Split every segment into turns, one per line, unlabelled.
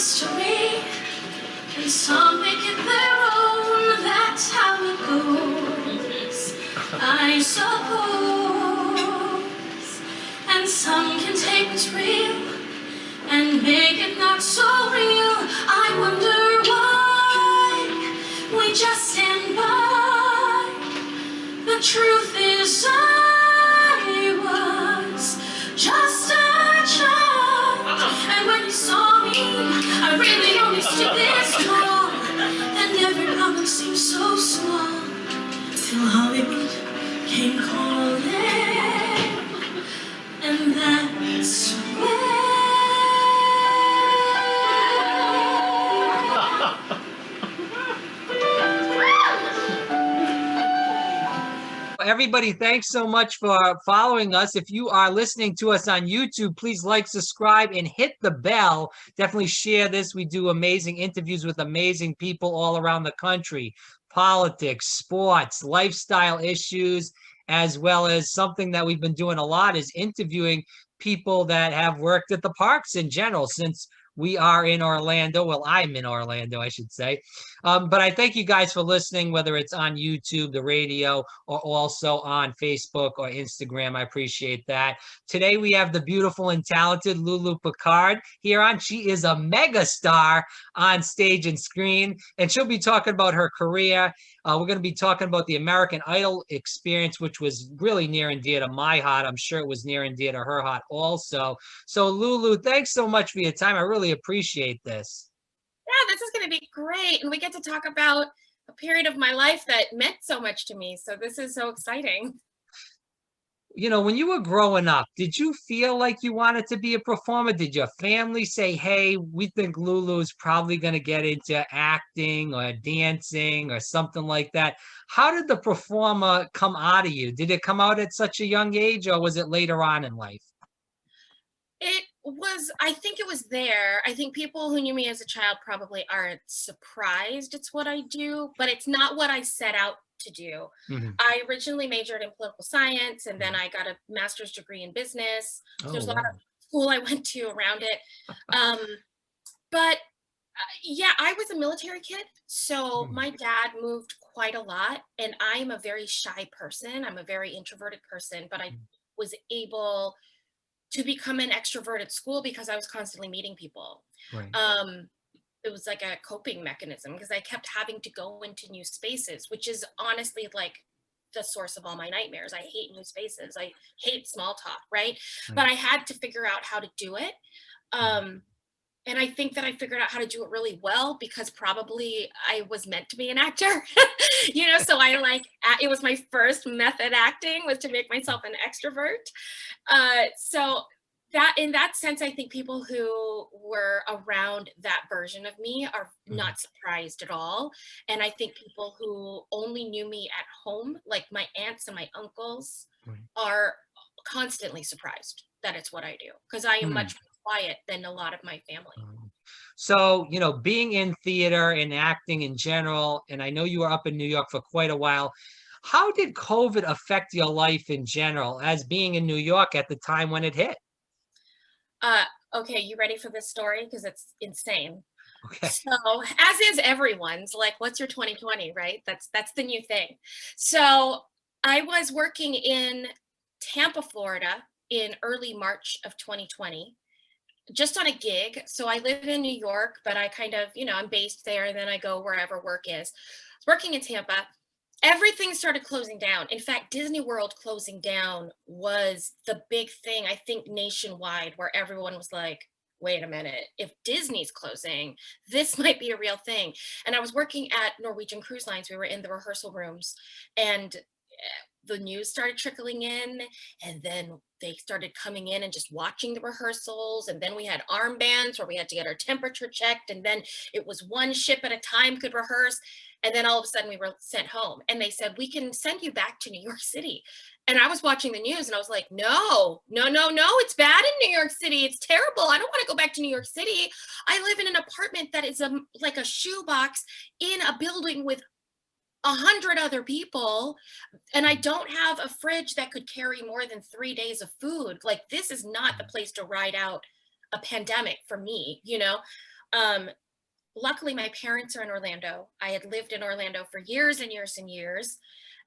history, and some make it their own. That's how it goes, I suppose. And some can take what's real and make it not so real. I wonder why we just stand by. The truth is I was just a child, and when you saw me, I really only stood this tall. And every problem seemed so small, till Hollywood came calling, and that's when
Everybody, thanks so much for following us. If you are listening to us on YouTube, please like, subscribe, and hit the bell. Definitely share this. We do amazing interviews with amazing people all around the country. Politics, sports, lifestyle issues, as well as something that we've been doing a lot is interviewing people that have worked at the parks in general, since we are in Orlando. Well, I'm in Orlando, I should say. But I thank you guys for listening, whether it's on YouTube, the radio, or also on Facebook or Instagram. I appreciate that. Today we have the beautiful and talented Lulu Picart here on. She is a mega star on stage and screen, and she'll be talking about her career. We're going to be talking about the American Idol experience, which was really near and dear to my heart. I'm sure it was near and dear to her heart also. So Lulu, thanks so much for your time. I really appreciate this.
Yeah, this is going to be great. And we get to talk about a period of my life that meant so much to me. So this is so exciting.
You know, when you were growing up, did you feel like you wanted to be a performer? Did your family say, hey, we think Lulu's probably going to get into acting or dancing or something like that? How did the performer come out of you? Did it come out at such a young age, or was it later on in life?
It was, I think it was there. I think people who knew me as a child probably aren't surprised it's what I do, but it's not what I set out to do.
Mhm.
I originally majored in political science, and then I got a master's degree in business. So
Oh,
there's a lot
wow.
of school I went to around it. Um, but yeah, I was a military kid. So
Mhm.
my dad moved quite a lot, and I'm a very shy person. I'm a very introverted person, but I was able to become an extrovert at school because I was constantly meeting people.
Right.
Um, it was like a coping mechanism because I kept having to go into new spaces, which is honestly like the source of all my nightmares. I hate new spaces. I hate small talk, right? But
Right.
I had to figure out how to do it.
Mhm.
Um, and I think that I figured out how to do it really well because probably I was meant to be an actor, so I it was my first method acting was to make myself an extrovert. So that in that sense, I think people who were around that version of me are
Mhm.
not surprised at all. And I think people who only knew me at home, like my aunts and my uncles,
Right.
are constantly surprised that it's what I do because I am
Mhm.
much more quiet than a lot of my family.
So, being in theater and acting in general, and I know you were up in New York for quite a while. How did COVID affect your life in general as being in New York at the time when it hit?
Uh, okay, you ready for this story? Because it's insane.
Okay.
So, as is everyone's, like, what's your 2020, right? That's the new thing. So, I was working in Tampa, Florida in early March of 2020, just on a gig. So I live in New York, but I kind of, I'm based there and then I go wherever work is. I was working in Tampa. Everything started closing down. In fact, Disney World closing down was the big thing, I think, nationwide, where everyone was like, wait a minute, if Disney's closing, this might be a real thing. And I was working at Norwegian Cruise Lines. We were in the rehearsal rooms, and the news started trickling in, and then they started coming in and just watching the rehearsals, and then we had armbands where we had to get our temperature checked, and then it was one ship at a time could rehearse, and then all of a sudden we were sent home, and they said we can send you back to New York City. And I was watching the news and I was like, no, no, no, no, it's bad in New York City, it's terrible, I don't want to go back to New York City. I live in an apartment that is like a shoebox in a building with 100 other people, and I don't have a fridge that could carry more than 3 days of food. Like, this is not the place to ride out a pandemic for me. Um, luckily, my parents are in Orlando. I had lived in Orlando for years and years and years.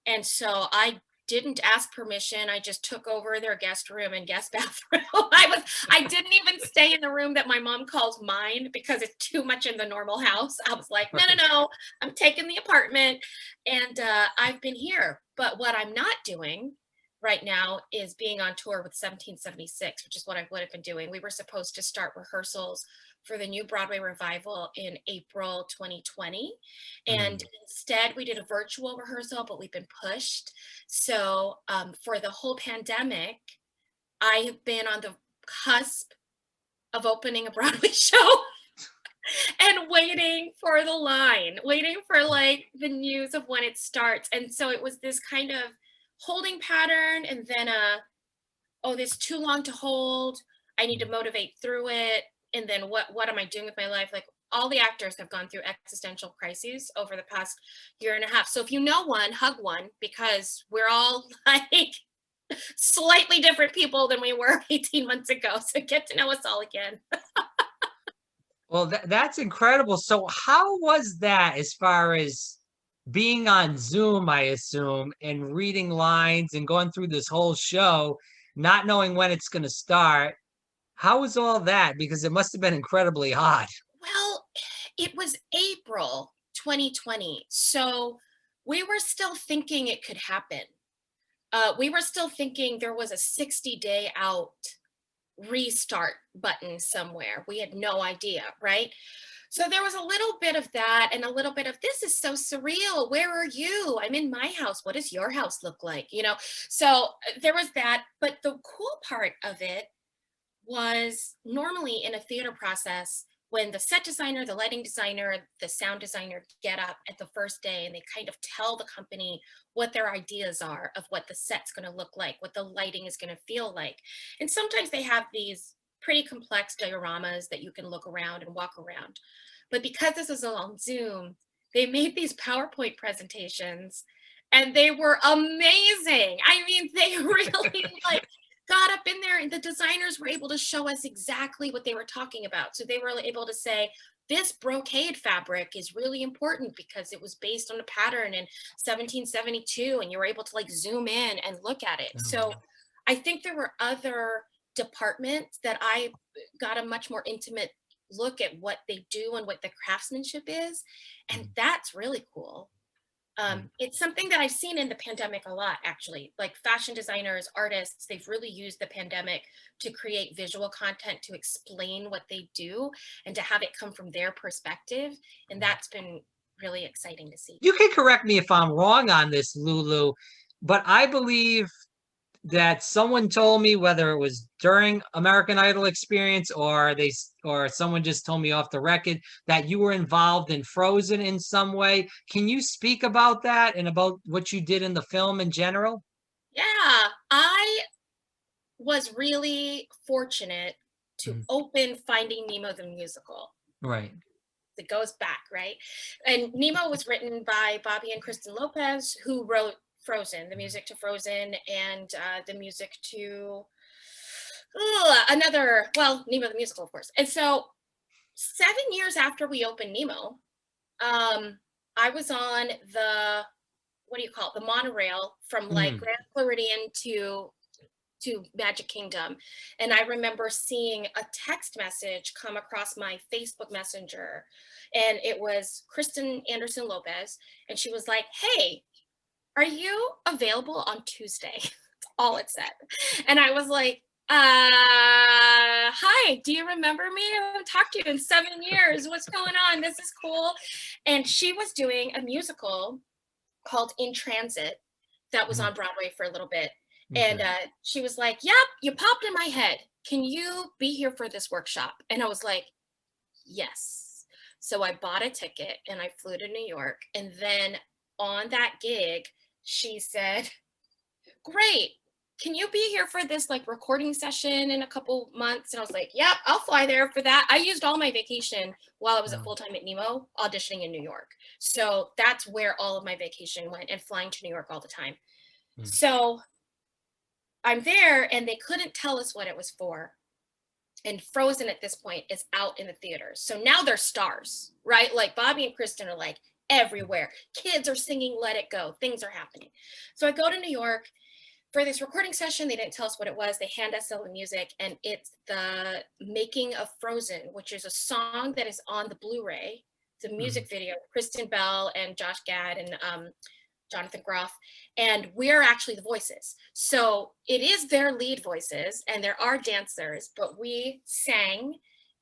And so I didn't ask permission. I just took over their guest room and guest bathroom. I didn't even stay in the room that my mom calls mine because it's too much in the normal house. I was like, no, no, no, I'm taking the apartment. And I've been here. But what I'm not doing right now is being on tour with 1776, which is what I would have been doing. We were supposed to start rehearsals for the new Broadway revival in April 2020. And instead, we did a virtual rehearsal, but we've been pushed. So for the whole pandemic, I have been on the cusp of opening a Broadway show and waiting for the line, waiting for like the news of when it starts. And so it was this kind of holding pattern, and then oh, this too long to hold. I need to motivate through it. And then what am I doing with my life? Like, all the actors have gone through existential crises over the past year and a half. So if you know one, hug one, because we're all like slightly different people than we were 18 months ago. So get to know us all again.
Well, that's incredible. So how was that as far as being on Zoom, I assume, and reading lines and going through this whole show, not knowing when it's going to start? How was all that? Because it must have been incredibly hot.
Well, it was April 2020. So we were still thinking it could happen. We were still thinking there was a 60-day out restart button somewhere. We had no idea, right? So there was a little bit of that and a little bit of, this is so surreal. Where are you? I'm in my house. What does your house look like? You know, so there was that. But the cool part of it was, normally in a theater process, when the set designer, the lighting designer, the sound designer get up at the first day and they kind of tell the company what their ideas are of what the set's going to look like, what the lighting is going to feel like. And sometimes they have these pretty complex dioramas that you can look around and walk around. But because this is on Zoom, they made these PowerPoint presentations and they were amazing. I mean, they really like got up in there, and the designers were able to show us exactly what they were talking about. So they were able to say, this brocade fabric is really important because it was based on a pattern in 1772, and you were able to like zoom in and look at it. So I think there were other departments that I got a much more intimate look at what they do and what the craftsmanship is. And that's really cool. It's something that I've seen in the pandemic a lot, actually. Like fashion designers, artists, they've really used the pandemic to create visual content to explain what they do and to have it come from their perspective. And that's been really exciting to see.
You can correct me if I'm wrong on this, Lulu, but I believe that someone told me, whether it was during American Idol experience or someone just told me off the record, that you were involved in Frozen in some way. Can you speak about that and about what you did in the film in general?
Yeah, I was really fortunate to open Finding Nemo the musical.
Right.
It goes back, right? And Nemo was written by Bobby and Kristen Lopez, who wrote Frozen, the music to Frozen, and the music to Nemo the musical, of course. And so 7 years after we opened Nemo, I was on the, what do you call it, the monorail from like Grand Floridian to Magic Kingdom. And I remember seeing a text message come across my Facebook Messenger, and it was Kristen Anderson Lopez, and she was like, hey, are you available on Tuesday? That's all it said. And I was like, hi, do you remember me? I haven't talked to you in 7 years. What's going on? This is cool. And she was doing a musical called In Transit that was on Broadway for a little bit. And she was like, yep, you popped in my head. Can you be here for this workshop? And I was like, yes. So I bought a ticket and I flew to New York. And then on that gig, she said, great, can you be here for this like recording session in a couple months? And I was like, yep, I'll fly there for that. I used all my vacation while I was at full-time at Nemo auditioning in New York. So that's where all of my vacation went, and flying to New York all the time. So I'm there and they couldn't tell us what it was for. And Frozen at this point is out in the theaters. So now they're stars, right? Like Bobby and Kristen are like everywhere. Kids are singing Let It Go. Things are happening. So I go to New York for this recording session. They didn't tell us what it was. They hand us all the music, and it's the making of Frozen, which is a song that is on the Blu-ray. It's a music video, Kristen Bell and Josh Gad and Jonathan Groff, and we're actually the voices. So it is their lead voices, and there are dancers, but we sang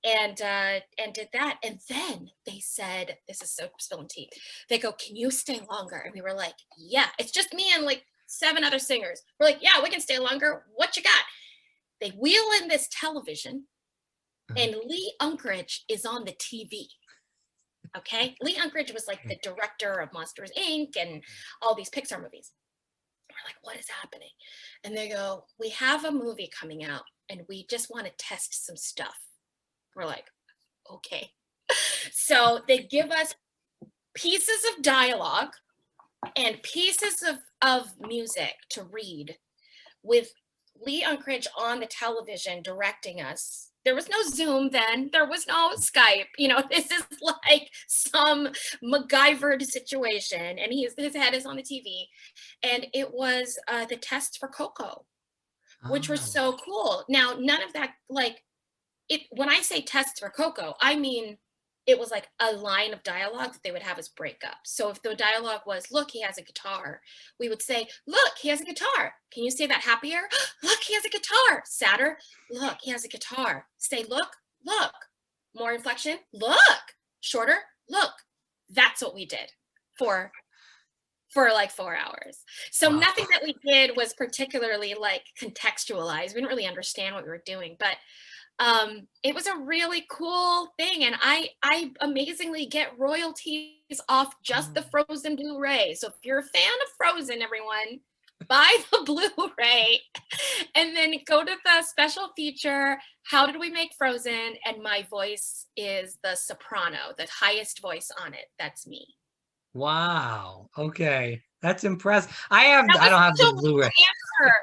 and did that. And then they said, "This is so spilling tea." They go, "Can you stay longer?" And we were like, "Yeah." It's just me and like 7 other singers. We're like, "Yeah, we can stay longer. What you got?" They wheel in this television, and Lee Unkrich is on the TV. Okay, Lee Unkrich was like the director of Monsters Inc. and all these Pixar movies. We're like, "What is happening?" And they go, "We have a movie coming out, and we just want to test some stuff." We're like, "Okay." So they give us pieces of dialogue and pieces of music to read with Lee Unkrich on the television directing us. There was no Zoom then. There was no Skype. You know, this is like some MacGyvered situation, and his head is on the TV. And it was the test for Coco, which was so cool. Now, none of that, like, when I say tests for Coco, I mean it was like a line of dialogue that they would have us break up. So if the dialogue was, "Look, he has a guitar," we would say, "Look, he has a guitar. Can you say that happier? Look, he has a guitar." Sadder, "Look, he has a guitar." Say, "Look, look." More inflection, "Look." Shorter, "Look." That's what we did for like 4 hours. So
Wow.
nothing that we did was particularly like contextualized. We didn't really understand what we were doing, but it was a really cool thing, and I amazingly get royalties off just the Frozen Blu-ray. So if you're a fan of Frozen, everyone, buy the Blu-ray and then go to the special feature, "How did we make Frozen?" And my voice is the soprano, the highest voice on it. That's me.
Wow. Okay. That's impressive.
That
I
was
don't have
such
the
a long
Blu-ray.
answer.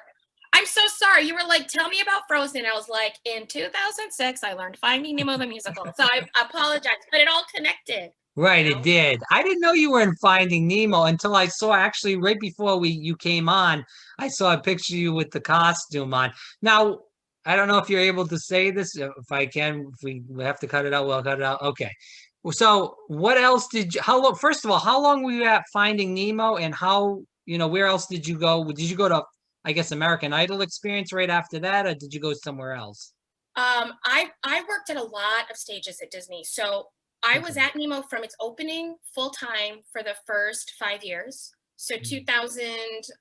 I'm so sorry. You were like, "Tell me about Frozen." I was like, "In 2006, I learned Finding Nemo the musical." So I apologize, but it all connected,
Right,
you
it
know?
did. I didn't know you were in Finding Nemo until I saw actually right before you came on, I saw a picture of you with the costume on. Now, I don't know if you're able to say this. If I can, if we have to cut it out, we'll cut it out. Okay. Well, so what else did you, how long, first of all, how long were you at Finding Nemo, and how, where else did you go? Did you go to, I guess, American Idol experience right after that, or did you go somewhere else?
I worked at a lot of stages at Disney. So I was
Okay.
at Nemo from its opening full time for the first 5 years. So 2000,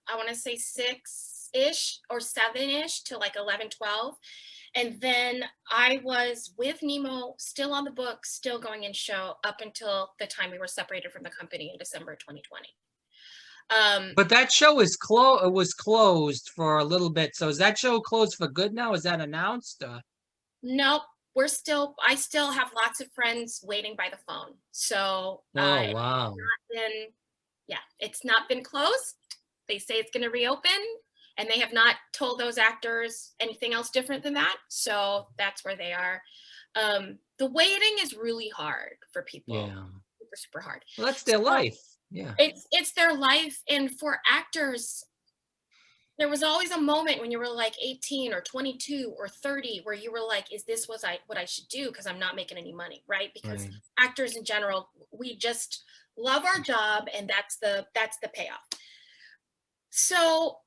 I want to say 6-ish or 7-ish to like 11, 12. And then I was with Nemo, still on the books, still going in show up until the time we were separated from the company in December 2020.
But that show is was closed for a little bit. So is that show closed for good now? Is that announced?
Nope, I still have lots of friends waiting by the phone. So
Oh, wow.
been, yeah, it's not been closed. They say it's going to reopen, and they have not told those actors anything else different than that. So that's where they are. The waiting is really hard for people.
Yeah.
Super, super hard.
Well, that's their
So
life. Yeah.
it's their life, and for actors, there was always a moment when you were like 18 or 22 or 30 where you were like, "Is this what I should do? Because I'm not making any money," right? Because
Right.
actors in general, we just love our job, and that's the payoff. So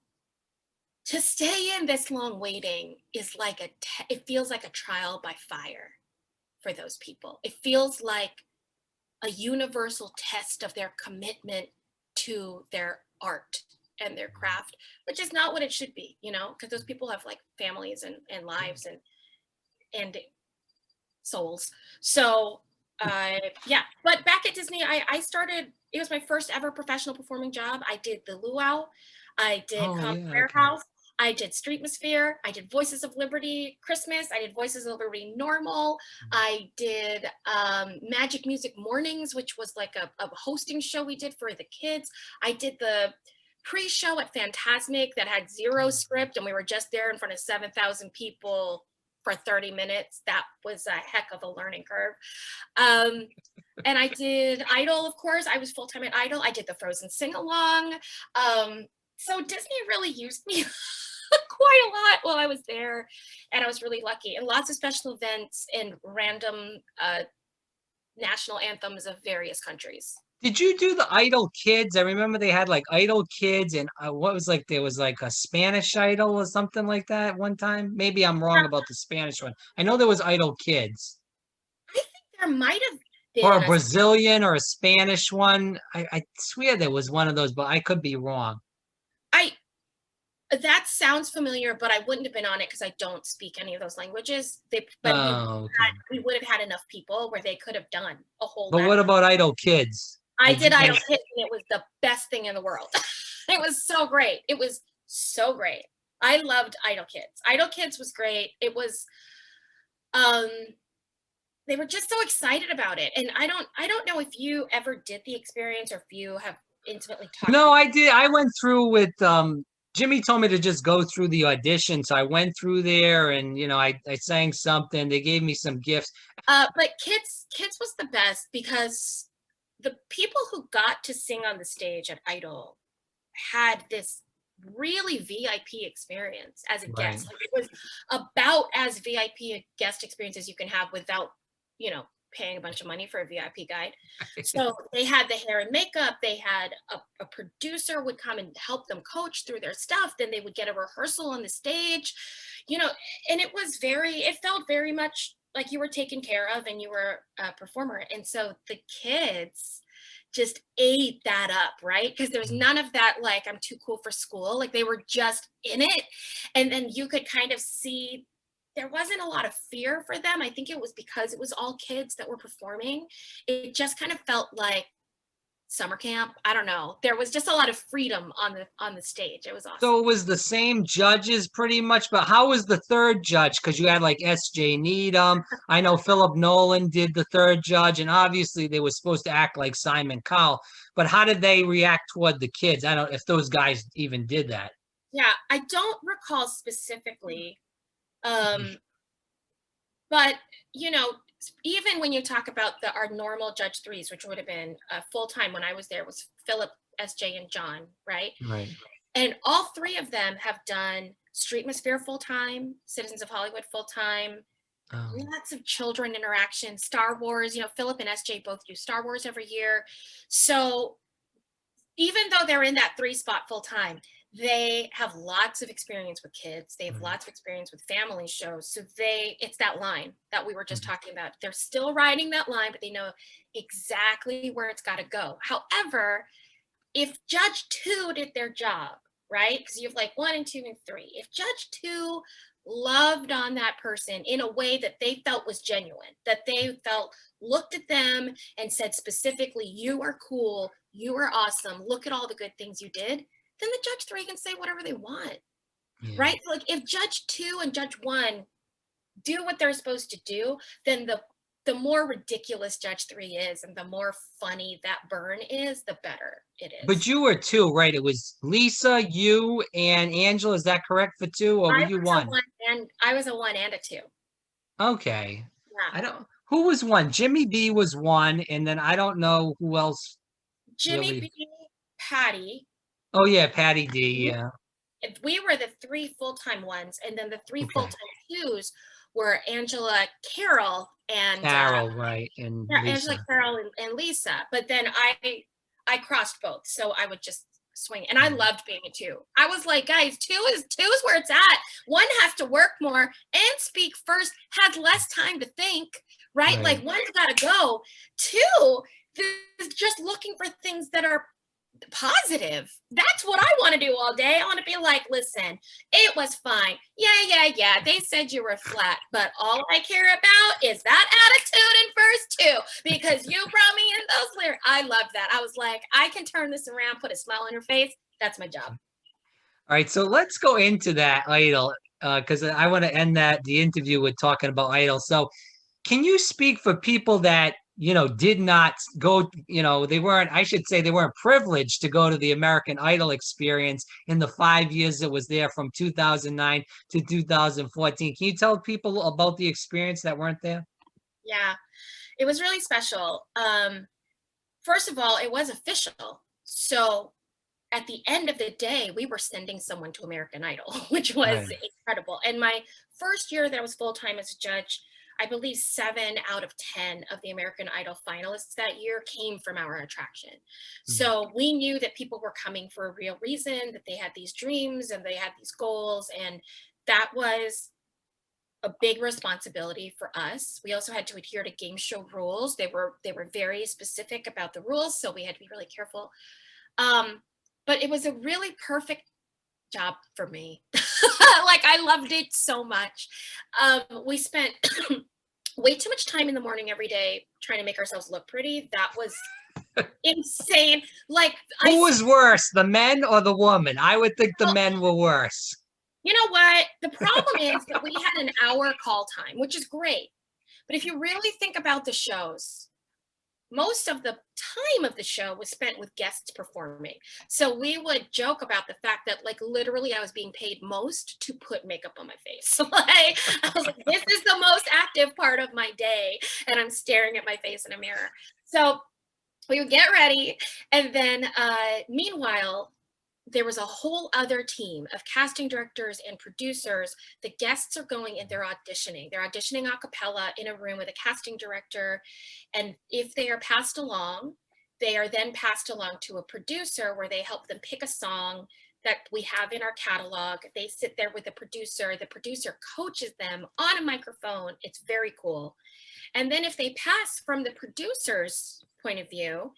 to stay in this long waiting is like it feels like a trial by fire for those people. It feels like a universal test of their commitment to their art and their craft, which is not what it should be, because those people have like families and lives and souls. So yeah, but back at Disney, I started, it was my first ever professional performing job. I did the Luau, I did
Oh,
Comic
yeah. Okay.
Warehouse, I did Streetmosphere, I did Voices of Liberty Christmas, I did Voices of Liberty Normal, I did Magic Music Mornings, which was like a hosting show we did for the kids. I did the pre-show at Fantasmic that had zero script, and we were just there in front of 7,000 people for 30 minutes. That was a heck of a learning curve. And I did Idol, of course. I was full-time at Idol. I did the Frozen sing-along. So Disney really used me quite a lot while I was there, and I was really lucky. And lots of special events and random national anthems of various countries.
Did you do the Idol Kids? I remember they had like Idol Kids and what was like there was like a Spanish Idol or something like that one time. Maybe I'm wrong about the Spanish one. I know there was Idol Kids.
I think there might have
Or
been
a Brazilian or a Spanish one. I swear there was one of those, but I could be wrong.
That sounds familiar, but I wouldn't have been on it because I don't speak any of those languages.
Oh, okay.
We would have had enough people where they could have done a whole
But
lot.
what about Idol Kids?
I did Idol
guys-
Kids, and it was the best thing in the world. It was so great. It was so great. I loved Idol Kids. Idol Kids was great. It was, they were just so excited about it. And I don't know if you ever did the experience or if you have intimately talked.
No, I did. I went through with Jimmy told me to just go through the audition. So I went through there and I sang something. They gave me some gifts.
But kids was the best because the people who got to sing on the stage at Idol had this really VIP experience as a guest. Like, it was about as VIP a guest experience as you can have without, paying a bunch of money for a VIP guide. So they had the hair and makeup. They had a producer would come and help them coach through their stuff. Then they would get a rehearsal on the stage, and it felt very much like you were taken care of and you were a performer. And so the kids just ate that up, right? Because there's none of that, like, I'm too cool for school. Like, they were just in it. And then you could kind of see there wasn't a lot of fear for them. I think it was because it was all kids that were performing. It just kind of felt like summer camp. I don't know. There was just a lot of freedom on the stage. It was awesome.
So it was the same judges pretty much, but how was the third judge? Because you had like S.J. Needham. I know Philip Nolan did the third judge, and obviously they were supposed to act like Simon Cowell. But how did they react toward the kids? I don't know if those guys even did that.
Yeah, I don't recall specifically. But even when you talk about our normal judge threes, which would have been full-time when I was there, was Philip, SJ, and John, right?
Right.
And all three of them have done Streetmosphere full-time, Citizens of Hollywood full-time, lots of children interaction, Star Wars. Philip and SJ both do Star Wars every year. So even though they're in that 3 spot full-time, they have lots of experience with kids. They have lots of experience with family shows. So it's that line that we were just talking about. They're still riding that line, but they know exactly where it's got to go. However, if Judge 2 did their job, right? Because you have like 1 and 2 and 3. If Judge 2 loved on that person in a way that they felt was genuine, that they felt looked at them and said specifically, you are cool, you are awesome, look at all the good things you did, then the Judge 3 can say whatever they want, right? Like, if Judge 2 and Judge 1 do what they're supposed to do, then the more ridiculous Judge 3 is and the more funny that burn is, the better it is.
But you were 2, right? It was Lisa, you, and Angela. Is that correct for 2, or were you 1?
I was a 1 and a 2.
Okay.
Yeah.
Who was 1? Jimmy B was 1, and then I don't know who else.
Jimmy
really.
B, Patty.
Oh yeah, Patty D. Yeah.
We were the 3 full-time ones, and then the 3
Okay.
full-time 2s were Angela, Carol, and
Carol, right, and Lisa.
Angela, Carol, and Lisa. But then I crossed both, so I would just swing. And I loved being a 2. I was like, guys, 2 is where it's at. 1 has to work more and speak first, has less time to think, right? Like, 1's got to go. 2 is just looking for things that are positive. That's what I want to do all day. I want to be like, listen, it was fine. Yeah. They said you were flat, but all I care about is that attitude in verse 2 because you brought me in those lyrics. I love that. I was like, I can turn this around, put a smile on your face. That's my job.
All right, so let's go into that Idol because I want to end the interview with talking about Idol. So, can you speak for people that did not go, they weren't, I should say, they weren't privileged to go to the American Idol experience in the 5 years it was there from 2009 to 2014. Can you tell people about the experience that weren't there?
Yeah, it was really special. First of all, it was official. So at the end of the day, we were sending someone to American Idol, which was
Right.
incredible. And my first year that I was full time as a judge, I believe 7 out of 10 of the American Idol finalists that year came from our attraction.
Mhm.
So we knew that people were coming for a real reason, that they had these dreams and they had these goals. And that was a big responsibility for us. We also had to adhere to game show rules. They were very specific about the rules, so we had to be really careful. Um, but it was a really perfect job for me. Like I loved it so much. We spent way too much time in the morning every day trying to make ourselves look pretty. That was insane. Like I,
Who was worse, the men or the woman? I would think the men were worse.
you know what? The problem is that we had an hour call time, which is great. But if you really think about the shows, most of the time of the show was spent with guests performing. So we would joke about the fact that like literally I was being paid most to put makeup on my face. Like I was like, this is the most active part of my day. And I'm staring at my face in a mirror. So we would get ready. And then meanwhile, there was a whole other team of casting directors and producers. The guests are going and they're auditioning. They're auditioning a cappella in a room with a casting director. And if they are passed along, they are then passed along to a producer where they help them pick a song that we have in our catalog. They sit there with the producer. The producer coaches them on a microphone. It's very cool. And then if they pass from the producer's point of view,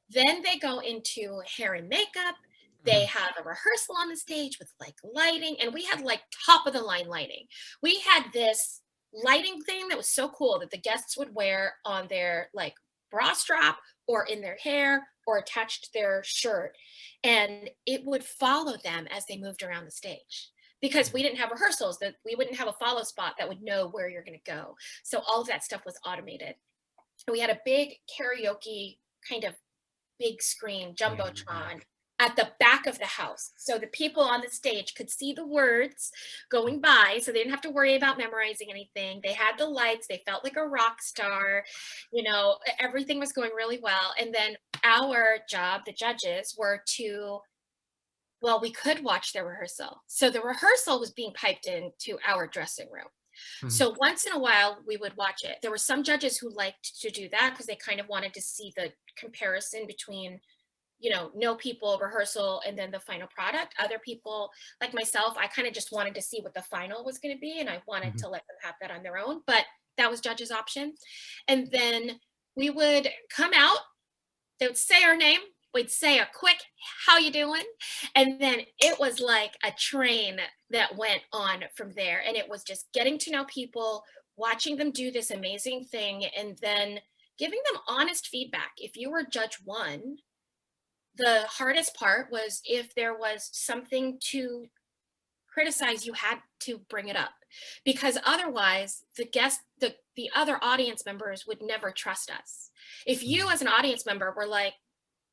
then they go into hair and makeup. They
Mhm.
have a rehearsal on the stage with like lighting, and we had like top of the line lighting. We had this lighting thing that was so cool that the guests would wear on their like bra strap or in their hair or attached to their shirt. And it would follow them as they moved around the stage because we didn't have rehearsals, that we wouldn't have a follow spot that would know where you're going to go. So all of that stuff was automated. And we had a big karaoke kind of big screen
Yeah, in the
jumbotron
back.
at the back of the house, so the people on the stage could see the words going by, so they didn't have to worry about memorizing anything. They had the lights, they felt like a rock star, everything was going really well. And then our job, the judges, were to, well, we could watch their rehearsal, so the rehearsal was being piped into our dressing room.
Mhm.
So once in a while, we would watch it. There were some judges who liked to do that because they kind of wanted to see the comparison between, no people, rehearsal, and then the final product. Other people, like myself, I kind of just wanted to see what the final was going to be, and I wanted
Mhm.
to let them have that on their own. But that was judges' option. And then we would come out, they would say our name, we'd say a quick how you doing, and then it was like a train that went on from there. And it was just getting to know people, watching them do this amazing thing, and then giving them honest feedback. If you were judge one, the hardest part was if there was something to criticize, you had to bring it up, because otherwise the other audience members would never trust us. If you as an audience member were like,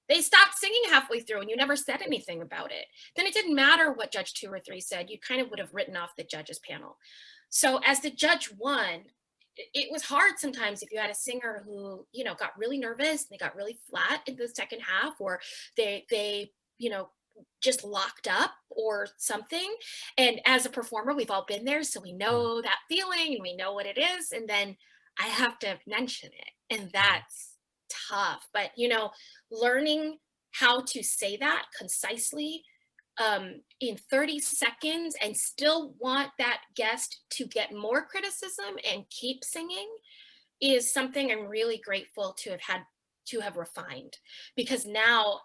they stopped singing halfway through and you never said anything about it, then it didn't matter what judge 2 or 3 said. You kind of would have written off the judges panel. So as the judge one, it was hard sometimes if you had a singer who, got really nervous and they got really flat in the second half, or they just locked up or something. And as a performer, we've all been there, so we
Yeah.
know that feeling and we know what it is. And then I have to mention it, and that's tough. But learning how to say that concisely, in 30 seconds and still want that guest to get more criticism and keep singing is something I'm really grateful to have refined, because now,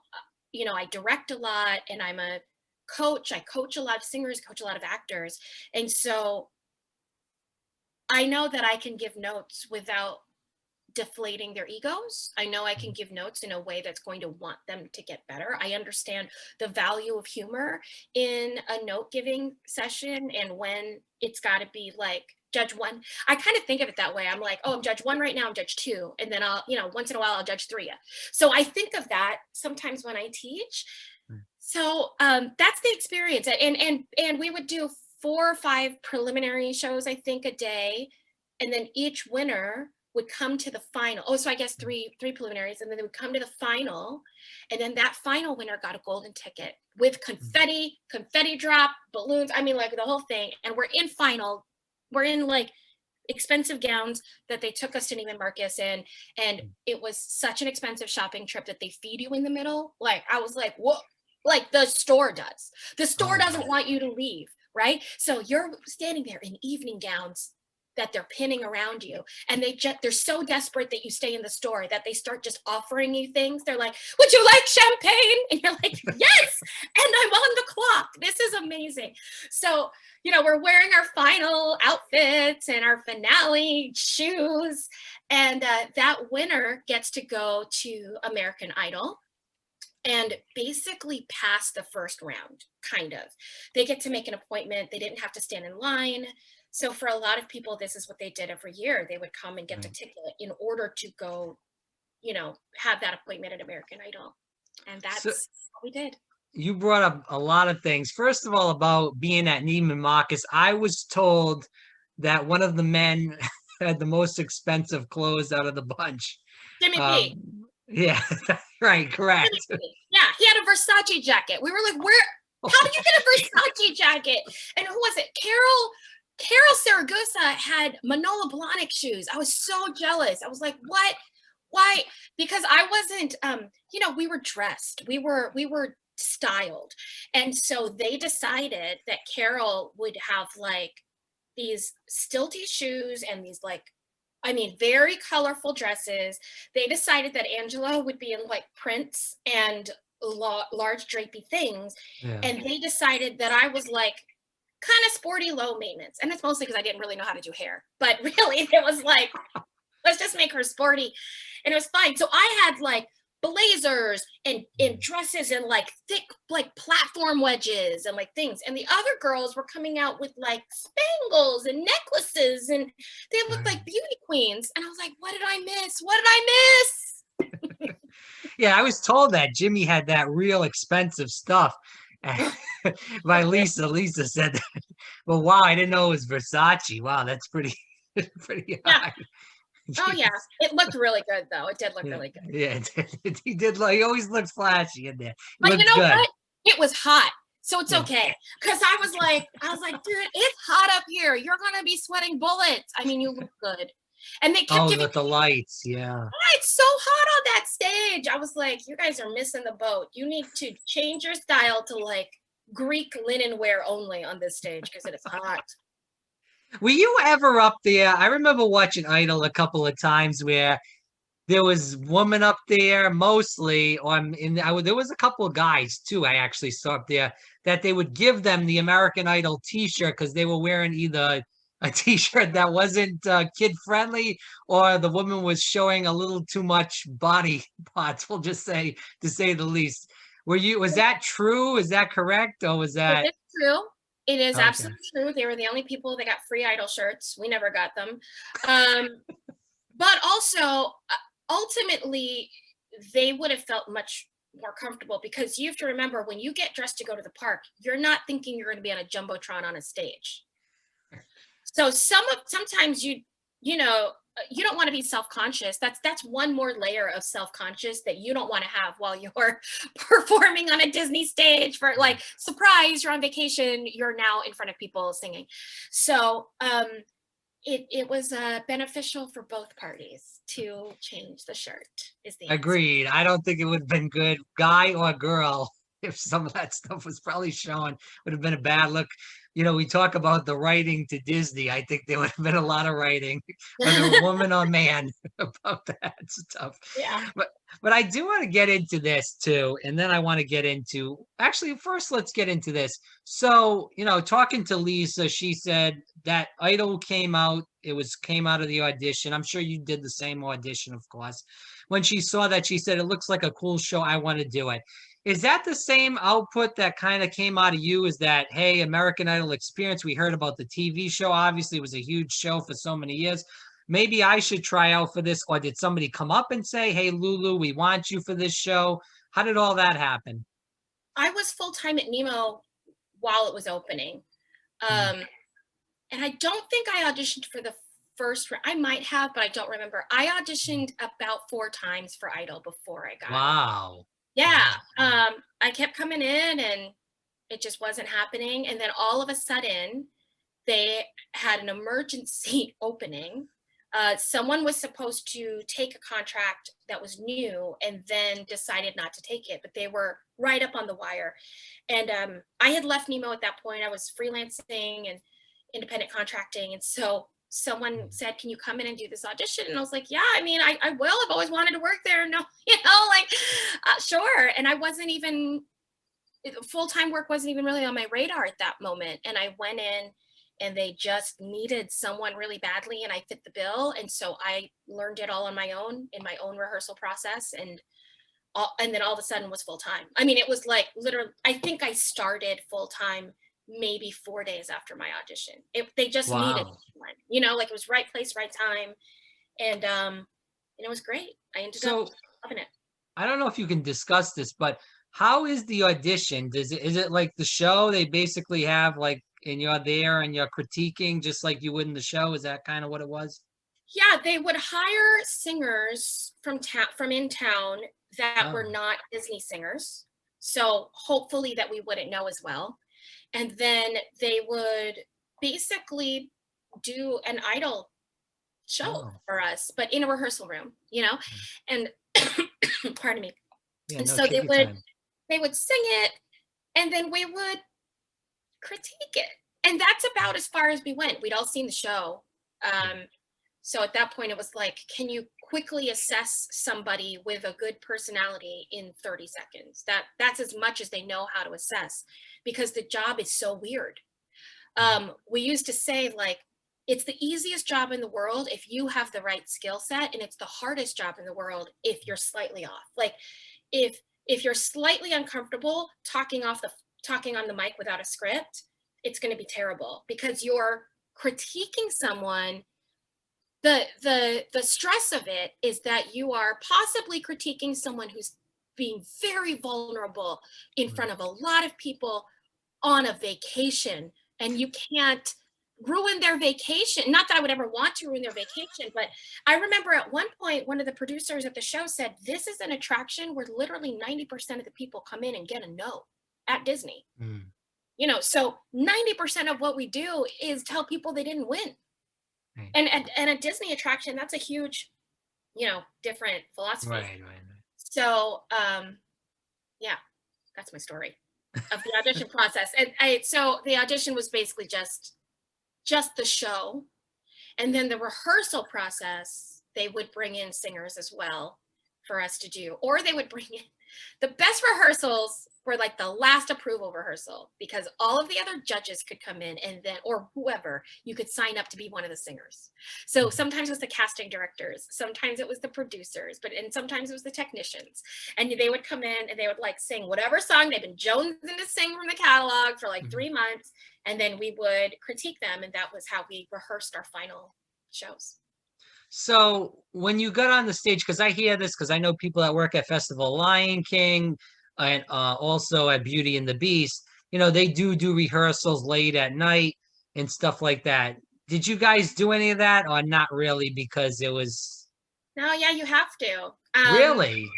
I direct a lot and I'm a coach. I coach a lot of singers, coach a lot of actors. And so I know that I can give notes without deflating their egos. I know I can
Mhm.
give notes in a way that's going to want them to get better. I understand the value of humor in a note giving session, and when it's got to be like judge one. I kind of think of it that way. I'm like, oh, I'm judge one right now. I'm judge two. And then I'll, once in a while I'll judge three. So I think of that sometimes when I teach. So that's the experience. And we would do 4 or 5 preliminary shows, I think, a day. And then each winner would come to the final. Oh, so I guess three preliminaries, and then they would come to the final. And then that final winner got a golden ticket with confetti drop, balloons. I mean, like the whole thing. And we're in final. We're in like expensive gowns that they took us to Neiman Marcus in. And it was such an expensive shopping trip that they feed you in the middle. Like, I was like, whoa, like the store does. The store doesn't want you to leave, right? So you're standing there in evening gowns that they're pinning around you, and they're so desperate that you stay in the store that they start just offering you things. They're like, would you like champagne? And you're like, yes, and I'm on the clock. This is amazing. So, we're wearing our final outfits and our finale shoes, and that winner gets to go to American Idol and basically pass the first round, kind of. They get to make an appointment. They didn't have to stand in line. So for a lot of people, this is what they did every year. They would come and get the ticket in order to go, have that appointment at American Idol. And that's what we did.
You brought up a lot of things. First of all, about being at Neiman Marcus, I was told that one of the men had the most expensive clothes out of the bunch.
Jimmy P.
Yeah, right, correct.
Yeah, he had a Versace jacket. We were like, how did you get a Versace jacket? And who was it? Carol Saragosa had Manolo Blahnik shoes. I was so jealous. I was like, what? Why? Because I wasn't, we were dressed. We were styled. And so they decided that Carol would have like these stilty shoes and these very colorful dresses. They decided that Angela would be in like prints and large drapey things. Yeah. And they decided that I was like kind of sporty, low maintenance. And it's mostly because I didn't really know how to do hair. But really, it was like, let's just make her sporty. And it was fine. So I had like blazers and dresses and like thick like platform wedges and like things. And the other girls were coming out with like spangles and necklaces, and they looked like beauty queens. And I was like, what did I miss? What did I miss?
Yeah, I was told that Jimmy had that real expensive stuff. By Lisa. Lisa said that. Well, wow, I didn't know it was Versace. Wow, that's pretty high.
Oh yeah, it looked really good though. It did look really good.
Yeah, he did. He always looks flashy in there.
But you know what? It was hot, so it's okay. Because I was like, dude, it's hot up here. You're gonna be sweating bullets. I mean, you look good. And they kept giving
with the lights, yeah.
It's so hot on that stage. I was like, you guys are missing the boat. You need to change your style to like Greek linen wear only on this stage because it is hot.
Were you ever up there? I remember watching Idol a couple of times where there was women up there mostly, there was a couple of guys too. I actually saw up there that they would give them the American Idol T-shirt because they were wearing either a T-shirt that wasn't kid friendly, or the woman was showing a little too much body parts. We'll just say, to say the least. Was that true? Is that correct, or was that?
It's true. It is absolutely true. They were the only people that got free Idol shirts. We never got them. But also, ultimately, they would have felt much more comfortable, because you have to remember, when you get dressed to go to the park, you're not thinking you're going to be on a Jumbotron on a stage. So sometimes you don't want to be self-conscious. That's one more layer of self-conscious that you don't want to have while you're performing on a Disney stage for like, surprise, you're on vacation, you're now in front of people singing. So it was beneficial for both parties to change the shirt, is the answer.
Agreed. I don't think it would have been good, guy or girl, if some of that stuff was probably shown. Would have been a bad look. We talk about the writing to Disney. I think there would have been a lot of writing, whether woman or man, about that stuff.
Yeah.
But I do want to get into this too. And then I want to get into, actually, first, let's get into this. So, talking to Lisa, she said that Idol came out of the audition. I'm sure you did the same audition, of course. When she saw that, she said, it looks like a cool show. I want to do it. Is that the same output that kind of came out of you? Is that, hey, American Idol experience? We heard about the TV show. Obviously, it was a huge show for so many years. Maybe I should try out for this. Or did somebody come up and say, hey, Lulu, we want you for this show? How did all that happen?
I was full-time at Nemo while it was opening.
Mm.
And I don't think I auditioned for the first, I might have, but I don't remember. I auditioned about 4 times for Idol before I got it.
Wow.
Yeah.
Wow.
I kept coming in and it just wasn't happening. And then all of a sudden, they had an emergency opening. Someone was supposed to take a contract that was new and then decided not to take it, but they were right up on the wire. And I had left Nemo at that point. I was freelancing and independent contracting. And so someone said, can you come in and do this audition? And I was like, yeah, I mean, I will. I've always wanted to work there. No, like, sure. And I wasn't even, full-time work wasn't even really on my radar at that moment. And I went in and they just needed someone really badly and I fit the bill. And so I learned it all on my own in my own rehearsal process. And then all of a sudden was full-time. I mean, it was like literally, I think I started full-time maybe 4 days after my audition. They just needed someone, like it was right place, right time. And it was great. I ended up loving it.
I don't know if you can discuss this, but how is the audition? Is it like the show? They basically have like, and you're there and you're critiquing just like you would in the show. Is that kind of what it was?
Yeah, they would hire singers from in town that were not Disney singers. So hopefully that we wouldn't know as well. And then they would basically do an Idol show for us, but in a rehearsal room, and pardon me.
Yeah,
and
no,
so they
time.
would sing it and then we would critique it. And that's about as far as we went. We'd all seen the show. So at that point it was like, can you quickly assess somebody with a good personality in 30 seconds? That's as much as they know how to assess, because the job is so weird. We used to say, like, it's the easiest job in the world if you have the right skill set, and it's the hardest job in the world if you're slightly off. Like if you're slightly uncomfortable talking on the mic without a script, it's going to be terrible because you're critiquing someone. The stress of it is that you are possibly critiquing someone who's being very vulnerable in front of a lot of people on a vacation, and you can't ruin their vacation. Not that I would ever want to ruin their vacation, but I remember at one point, one of the producers at the show said, this is an attraction where literally 90% of the people come in and get a no at Disney. So 90% of what we do is tell people they didn't win. And a Disney attraction, that's a huge, different philosophy.
Right.
So, yeah, that's my story of the audition process. And so the audition was basically just the show. And then the rehearsal process, they would bring in singers as well for us to do, or they would bring in the best rehearsals were like the last approval rehearsal, because all of the other judges could come in and then, or whoever, you could sign up to be one of the singers. So sometimes it was the casting directors, sometimes it was the producers, and sometimes it was the technicians. And they would come in and they would like sing whatever song they've been jonesing to sing from the catalog for like 3 months. And then we would critique them. And that was how we rehearsed our final shows.
So when you got on the stage, because I hear this, because I know people that work at Festival Lion King and also at Beauty and the Beast, they do rehearsals late at night and stuff like that. Did you guys do any of that or not really, because it was?
No, yeah, you have to.
Really?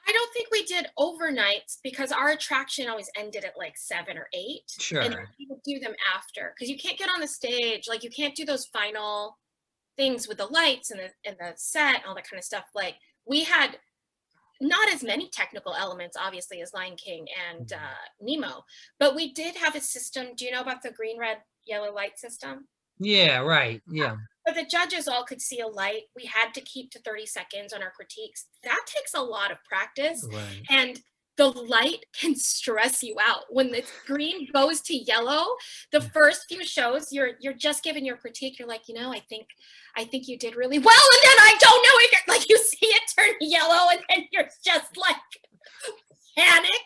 I don't think we did overnights because our attraction always ended at like 7 or 8.
Sure.
And we would do them after, because you can't get on the stage. Like you can't do those final things with the lights and the set and all that kind of stuff. Like we had not as many technical elements, obviously, as Lion King and Nemo, but we did have a system. Do you know about the green, red, yellow light system?
Yeah, right. Yeah.
But the judges all could see a light. We had to keep to 30 seconds on our critiques. That takes a lot of practice. Right. And the light can stress you out. When the green goes to yellow, the first few shows, you're just giving your critique. You're like, I think you did really well. And then I don't know, like you see it turn yellow and then you're just like, panic.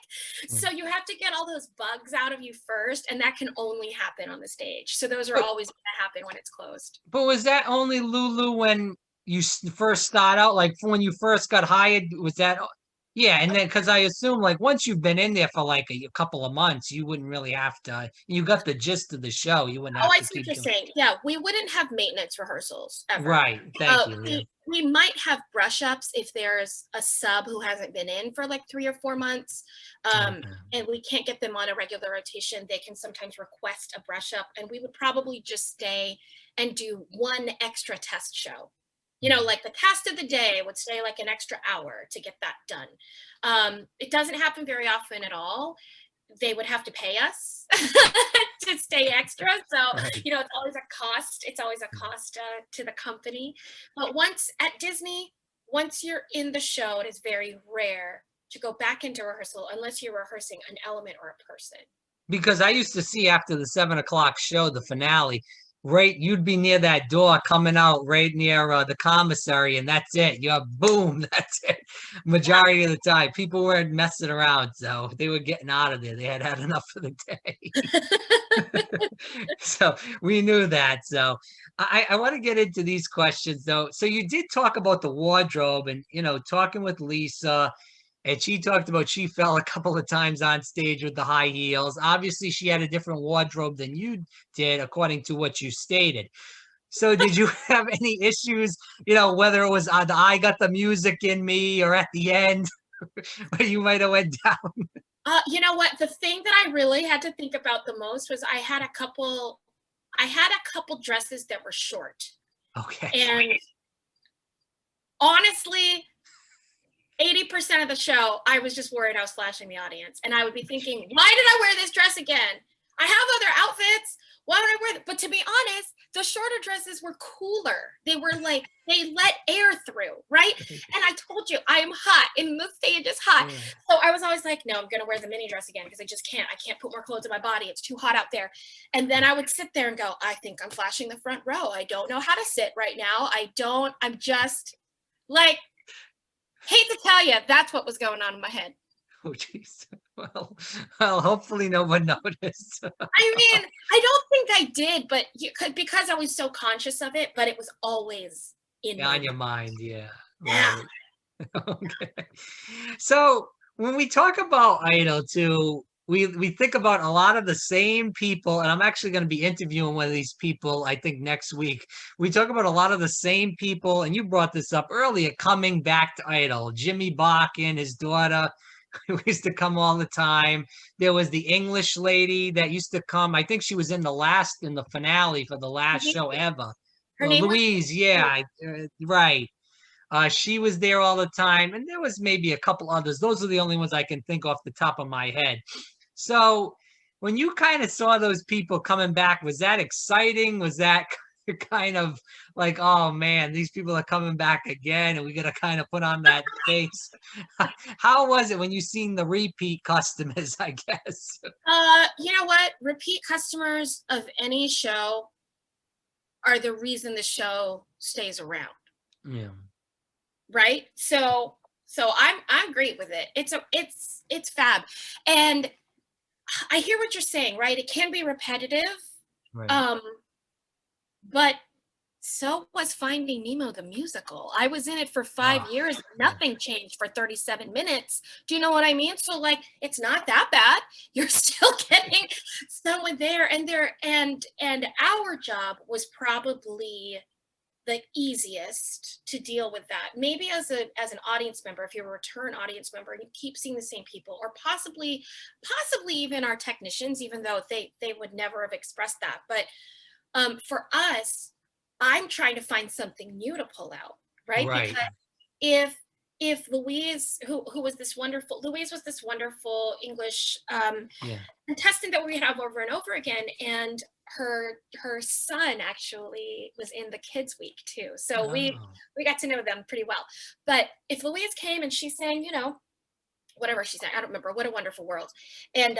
Mm.
So you have to get all those bugs out of you first, and that can only happen on the stage. So those are
But
always going to happen when it's closed.
but was that only Lulu when you first start out? Like when you first got hired, was that? Yeah, and then because I assume like once you've been in there for like a couple of months, you wouldn't really have to. You got the gist of the show. You wouldn't
Oh,
have
I
to
see what
keep
you're
doing.
saying. Yeah, we wouldn't have maintenance rehearsals ever.
Right. Thank you. Yeah.
We might have brush ups if there's a sub who hasn't been in for like 3 or 4 months,
Okay.
and we can't get them on a regular rotation. They can sometimes request a brush up, and we would probably just stay and do one extra test show. You know, like the cast of the day would stay like an extra hour to get that done. It doesn't happen very often at all. They would have to pay us to stay extra. So,
Right.
you know, it's always a cost. It's always a cost to the company. But once at Disney, once you're in the show, it is very rare to go back into rehearsal unless you're rehearsing an element or a person.
Because I used to see after the 7 o'clock show, the finale, right? You'd be near that door coming out right near the commissary, and that's it. You're boom, that's it. Majority of the time, people weren't messing around, so they were getting out of there. They had had enough for the day. So we knew that. So I want to get into these questions though. So you did talk about the wardrobe and, talking with Lisa. And she talked about she fell a couple of times on stage with the high heels. Obviously, she had a different wardrobe than you did, according to what you stated. So, did you have any issues, whether it was the I got the music in me or at the end, where you might have went down?
You know what? The thing that I really had to think about the most was I had a couple dresses that were short.
Okay.
And honestly, 80% of the show, I was just worried I was flashing the audience. And I would be thinking, why did I wear this dress again? I have other outfits. Why would I wear that? But to be honest, the shorter dresses were cooler. They were like, they let air through, right? And I told you, I am hot and the stage is hot.
Yeah.
So I was always like, no, I'm going to wear the mini dress again because I just can't. I can't put more clothes on my body. It's too hot out there. And then I would sit there and go, I think I'm flashing the front row. I don't know how to sit right now. I'm just like, hate to tell you, that's what was going on in my head.
Oh, jeez. Well, hopefully no one noticed.
I mean, I don't think I did, but because I was so conscious of it, but it was always in my
On your mind, yeah.
Yeah.
Right. Okay. So when we talk about Idol too, we think about a lot of the same people, and I'm actually going to be interviewing one of these people, I think next week. We talk about a lot of the same people, and you brought this up earlier, coming back to Idol. Jimmy Bach and his daughter who used to come all the time. There was the English lady that used to come. I think she was in the finale for the last show ever.
Her name was
Louise, yeah, right. She was there all the time, and there was maybe a couple others. Those are the only ones I can think off the top of my head. So when you kind of saw those people coming back, was that exciting? Was that kind of like, oh man, these people are coming back again, and we got to kind of put on that face? How was it when you seen the repeat customers, I guess?
You know what? Repeat customers of any show are the reason the show stays around.
Yeah.
Right? So I'm great with it. It's fab. And I hear what you're saying, right? It can be repetitive.
Right.
But so was Finding Nemo the musical. I was in it for 5 years. Nothing changed for 37 minutes. Do you know what I mean? So like, it's not that bad. You're still getting someone there, and our job was probably the easiest to deal with that. Maybe as an audience member, if you're a return audience member and you keep seeing the same people, or possibly even our technicians, even though they would never have expressed that. But for us, I'm trying to find something new to pull out, right?
Right.
Because if Louise, who was this wonderful, English
Yeah.
contestant that we have over and over again, and her son actually was in the Kids Week too, so we got to know them pretty well. But if Louise came and she sang, whatever she sang, I don't remember, What a Wonderful World, and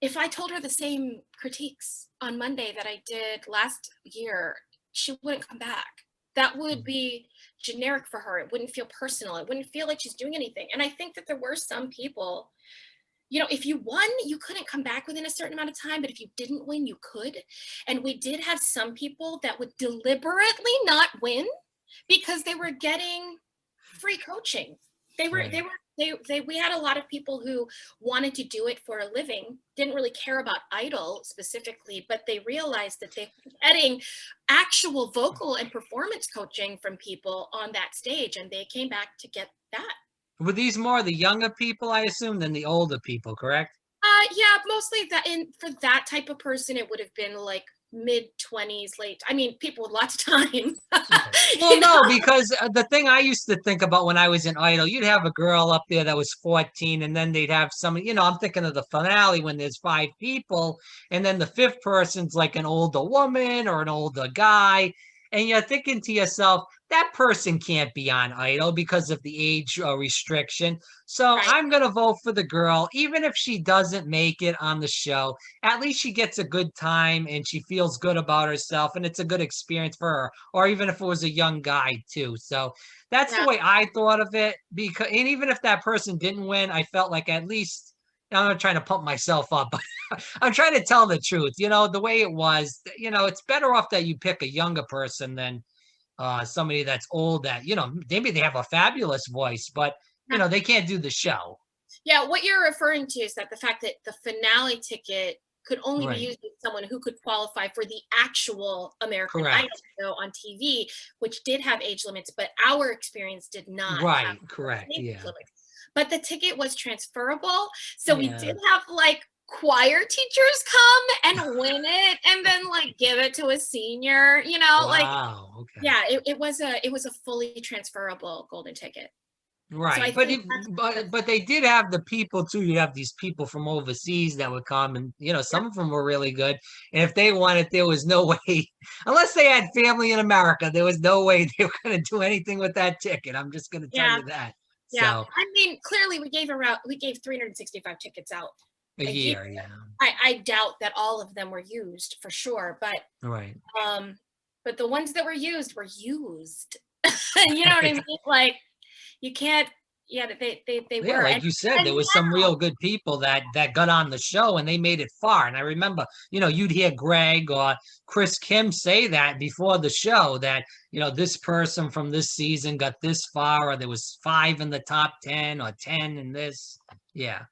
if I told her the same critiques on Monday that I did last year, she wouldn't come back. that would be generic for her. It wouldn't feel personal. It wouldn't feel like she's doing anything. And I think that there were some people, if you won, you couldn't come back within a certain amount of time, but if you didn't win, you could. And we did have some people that would deliberately not win because they were getting free coaching. We had a lot of people who wanted to do it for a living, didn't really care about Idol specifically, but they realized that they were getting actual vocal and performance coaching from people on that stage, and they came back to get that.
Were these more the younger people, I assume, than the older people, correct?
Yeah, mostly that. And for that type of person, it would have been like mid-20s, people with lots of time.
Well, no, because the thing I used to think about when I was in Idol, you'd have a girl up there that was 14, and then they'd have somebody, I'm thinking of the finale when there's 5 people, and then the 5th person's like an older woman or an older guy. And you're thinking to yourself, that person can't be on Idol because of the age restriction. So
Right.
I'm going to vote for the girl, even if she doesn't make it on the show. At least she gets a good time and she feels good about herself, and it's a good experience for her. Or even if it was a young guy too. So that's the way I thought of it. And even if that person didn't win, I felt like at least, I'm not trying to pump myself up, but I'm trying to tell the truth. The way it was, it's better off that you pick a younger person than somebody that's old that, maybe they have a fabulous voice, but, they can't do the show.
Yeah, what you're referring to is that the fact that the finale ticket could only
Right.
be used with someone who could qualify for the actual American
Correct.
Idol show on TV, which did have age limits, but our experience did not
Right.
have
Correct.
age
Yeah.
limits. But the ticket was transferable, so we
Yeah.
did have like choir teachers come and win it and then like give it to a senior,
Wow. Okay.
yeah, it was a fully transferable golden ticket.
Right. But they did have the people too. You have these people from overseas that would come, and some of them were really good. And if they won it, there was no way, unless they had family in America, there was no way they were going to do anything with that ticket. I'm just going to tell you that.
Yeah.
So
Clearly we gave 365 tickets out
a year. Yeah.
I doubt that all of them were used for sure, but
Right.
but the ones that were used. You know what I mean? Like, you can't. Yeah, they
Yeah,
were.
like you said, there was some real good people that got on the show and they made it far. And I remember, you'd hear Greg or Chris Kim say that before the show that, this person from this season got this far, or there was 5 in the top 10 or 10 in this. Yeah.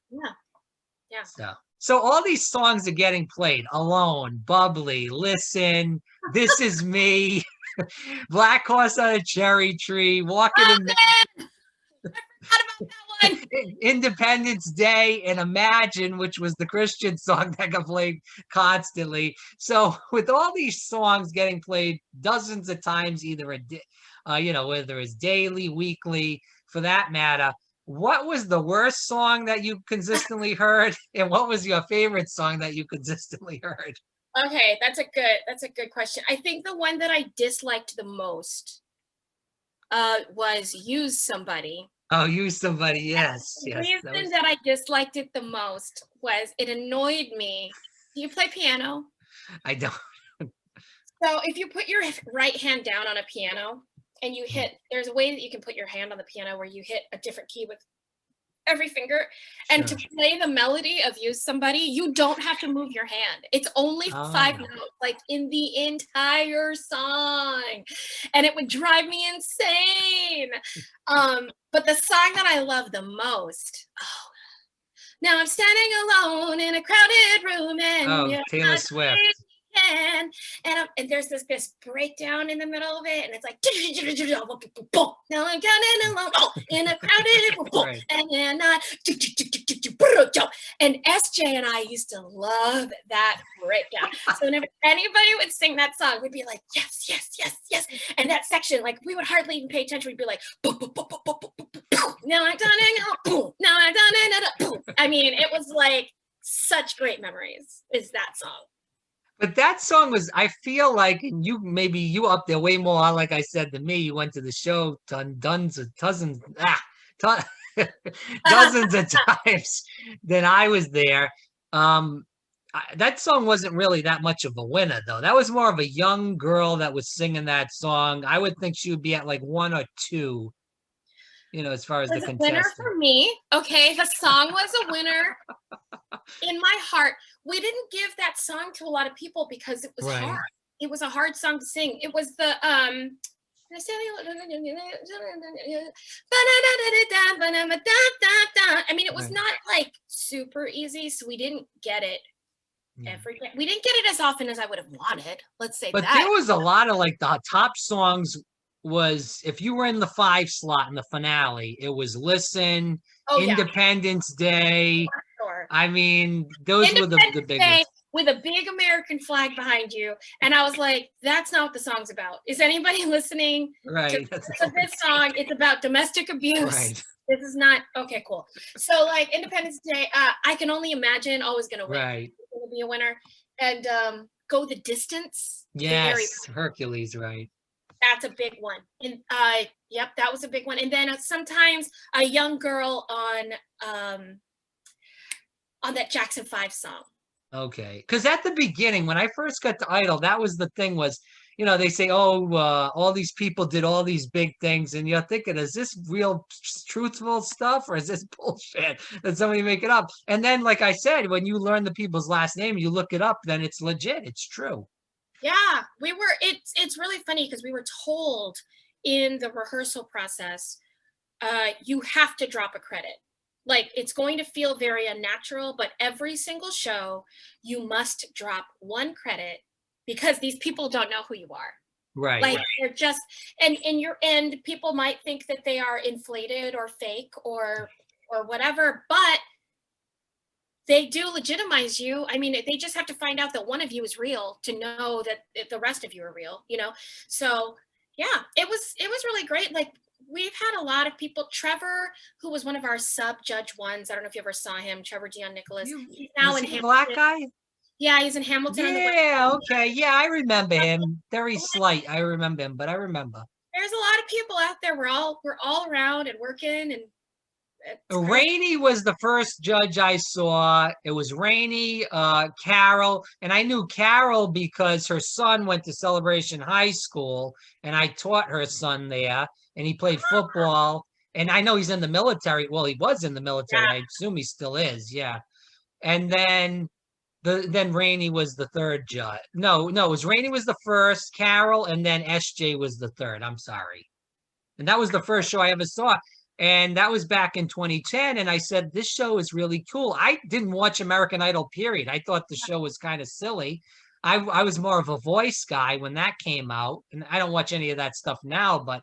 Yeah.
So all these songs are getting played: Alone, Bubbly, Listen, This Is Me, Black Horse on a Cherry Tree, Walking in
How about that one?
Independence Day, and Imagine, which was the Christian song that got played constantly. So with all these songs getting played dozens of times, either whether it's daily, weekly, for that matter, what was the worst song that you consistently heard, and what was your favorite song that you consistently heard?
Okay, that's a good question. I think the one that I disliked the most was Use Somebody.
Oh, Use Somebody, yes.
The
Yes.
reason that I disliked it the most was it annoyed me. Do you play piano?
I don't.
So if you put your right hand down on a piano and you hit, there's a way that you can put your hand on the piano where you hit a different key with every finger. And to play the melody of Use Somebody, you don't have to move your hand. It's only 5 notes, like in the entire song. And it would drive me insane. But the song that I love the most, now I'm standing alone in a crowded room and
Taylor Swift.
And there's this breakdown in the middle of it, and it's like now I'm getting alone in a crowded and SJ and I used to love that breakdown. So whenever anybody would sing that song, we'd be like, yes, yes, yes, yes. And that section, like, we would hardly even pay attention. We'd be like, now I'm done it. Now I'm done it. I mean, it was like such great memories. Is that song?
But that song was, I feel like, and you up there way more, like I said, than me. You went to the show dozens of times than I was there. that song wasn't really that much of a winner, though. That was more of a young girl that was singing that song. I would think she would be at like 1 or 2, as far as the
Was a winner
contestant.
for me. Okay, the song was a winner in my heart. We didn't give that song to a lot of people because it was
Right.
hard. It was a hard song to sing. It was the I mean, it was
Right.
not like super easy, so we didn't get it
Yeah.
we didn't get it as often as I would have wanted. Let's say
But
that.
there was a lot of like the top songs was if you were in the 5 slot in the finale, it was Listen,
Oh yeah,
Independence Day.
sure.
I mean, those were the
Independence
big
Day
ones.
with a big American flag behind you. And I was like, that's not what the song's about. Is anybody listening
Right.
to this song? It's about domestic abuse.
Right.
This is not okay, cool. So like Independence Day, I Can Only Imagine, always gonna win.
Right.
Gonna be a winner. And Go the Distance.
Yes, Hercules, right.
That's a big one. And yep, that was a big one. And then sometimes a young girl on that Jackson 5 song.
Okay. Because at the beginning, when I first got to Idol, that was the thing was, they say, oh, all these people did all these big things. And you're thinking, is this real truthful stuff or is this bullshit? Did somebody make it up? And then, like I said, when you learn the people's last name, you look it up, then it's legit. It's true.
Yeah, it's really funny because we were told in the rehearsal process, you have to drop a credit. Like it's going to feel very unnatural, but every single show you must drop one credit because these people don't know who you are.
Right.
Like they're just and people might think that they are inflated or fake or whatever, but they do legitimize you. I mean, they just have to find out that one of you is real to know that the rest of you are real, So yeah, it was really great. Like we've had a lot of people. Trevor, who was one of our sub judge ones, I don't know if you ever saw him, Trevor Dion Nicholas. He's now in Hamilton.
Black guy?
Yeah, he's in Hamilton.
Yeah, okay. Yeah, I remember him. Very slight. I remember him, but I remember.
There's a lot of people out there. We're all around and working and
Rainey was the first judge I saw. It was Rainey, Carol, and I knew Carol because her son went to Celebration High School, and I taught her son there, and he played football. And I know he's in the military. Well, he was in the military.
Yeah.
I assume he still is. Yeah. And then Rainey was the third judge. No, it was Rainey was the first, Carol, and then SJ was the third. I'm sorry. And that was the first show I ever saw. And that was back in 2010. And I said, this show is really cool. I didn't watch American Idol, period. I thought the show was kind of silly. I was more of a Voice guy when that came out. And I don't watch any of that stuff now, but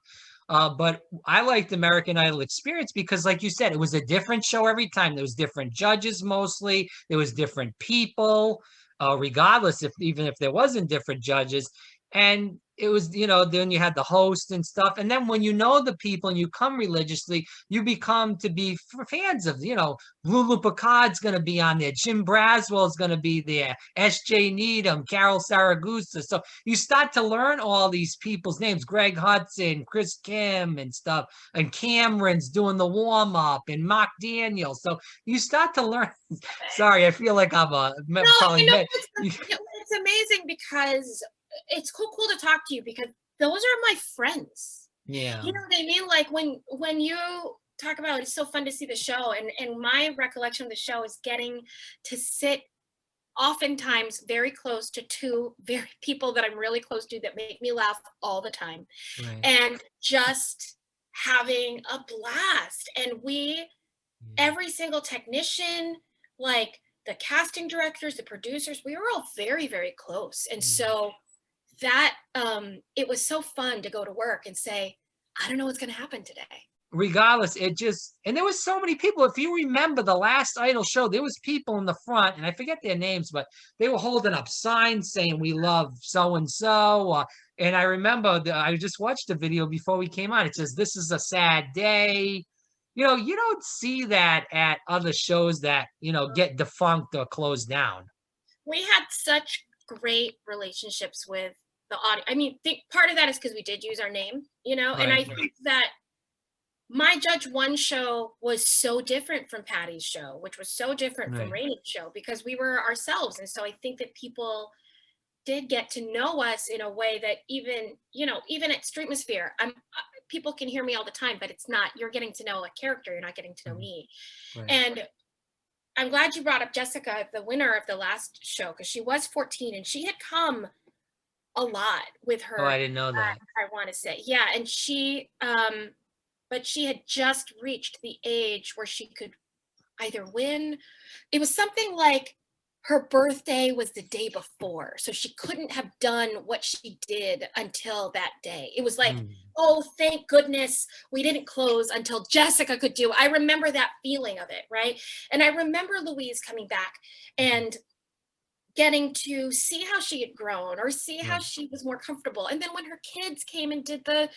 I liked American Idol experience because, like you said, it was a different show every time. There was different judges mostly. There was different people, regardless even if there wasn't different judges. And it was, then you had the host and stuff. And then when you know the people and you come religiously, you become to be fans of, Lulu Picard's going to be on there. Jim Braswell's going to be there. S.J. Needham, Carol Saragusa. So you start to learn all these people's names. Greg Hudson, Chris Kim and stuff. And Cameron's doing the warm-up and Mark Daniels. So you start to learn. Sorry, I feel like I'm a...
No, it's amazing because... it's cool to talk to you because those are my friends.
Yeah.
You know what I mean? Like when you talk about it's so fun to see the show and my recollection of the show is getting to sit oftentimes very close to two very people that I'm really close to that make me laugh all the time.
Right.
And just having a blast. And every single technician, like the casting directors, the producers, we were all very, very close. And so that it was so fun to go to work and say, I don't know what's going to happen today.
Regardless, and there was so many people. If you remember the last Idol show, there was people in the front, and I forget their names, but they were holding up signs saying we love so-and-so. And I remember I just watched the video before we came on. It says, this is a sad day. You don't see that at other shows that, get defunct or closed down.
We had such great relationships with the audience. I mean, part of that is because we did use our name,
Right.
and I think that my Judge One show was so different from Patty's show, which was so different from
Right.
Rainey's show, because we were ourselves. And so I think that people did get to know us in a way that even, you know, even at Streetmosphere, people can hear me all the time, but it's not, you're getting to know a character, you're not getting to know
Mhm.
me.
Right.
And I'm glad you brought up Jessica, the winner of the last show, because she was 14 and she had come a lot with
Oh, I
her,
didn't know that.
I want to say. Yeah, and she but she had just reached the age where she could either win. It was something like her birthday was the day before, so she couldn't have done what she did until that day. It was like,
Mm.
oh, thank goodness we didn't close until Jessica could do. I remember that feeling of it, right? And I remember Louise coming back and getting to see how she had grown or see how
Right.
she was more comfortable. And then when her kids came and did the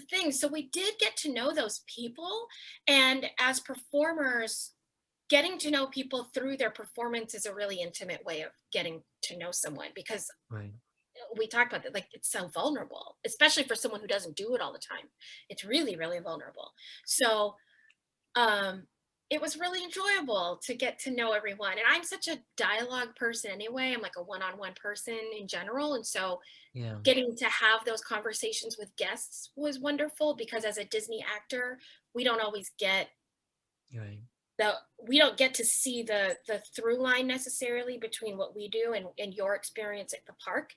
thing, so we did get to know those people. And as performers, getting to know people through their performance is a really intimate way of getting to know someone, because
Right.
we talked about that, like, it's so vulnerable, especially for someone who doesn't do it all the time. It's really, really vulnerable. So um it was really enjoyable to get to know everyone. And I'm such a dialogue person anyway. I'm like a one-on-one person in general. And so
Yeah.
getting to have those conversations with guests was wonderful, because as a Disney actor, we don't always get
Right.
we don't get to see the through line necessarily between what we do and your experience at the park.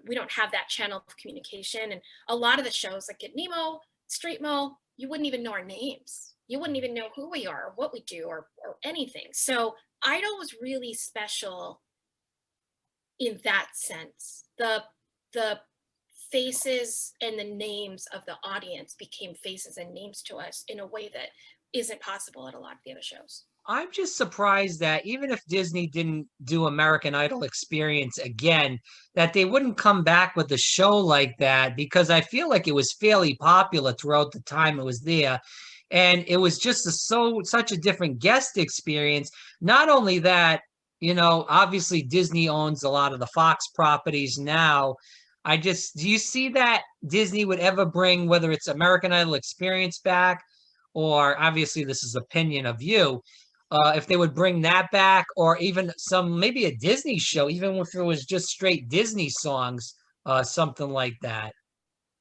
We don't have that channel of communication. And a lot of the shows, like at Nemo, Street Mo, you wouldn't even know our names. You wouldn't even know who we are or what we do or anything. So Idol was really special in that sense. The faces and the names of the audience became faces and names to us in a way that isn't possible at a lot of the other shows.
I'm just surprised that even if Disney didn't do American Idol experience again, that they wouldn't come back with a show like that, because I feel like it was fairly popular throughout the time it was there. And it was just such a different guest experience. Not only that, obviously Disney owns a lot of the Fox properties now. Do you see that Disney would ever bring, whether it's American Idol experience back, or obviously this is opinion of you, if they would bring that back, or even maybe a Disney show, even if it was just straight Disney songs, something like that.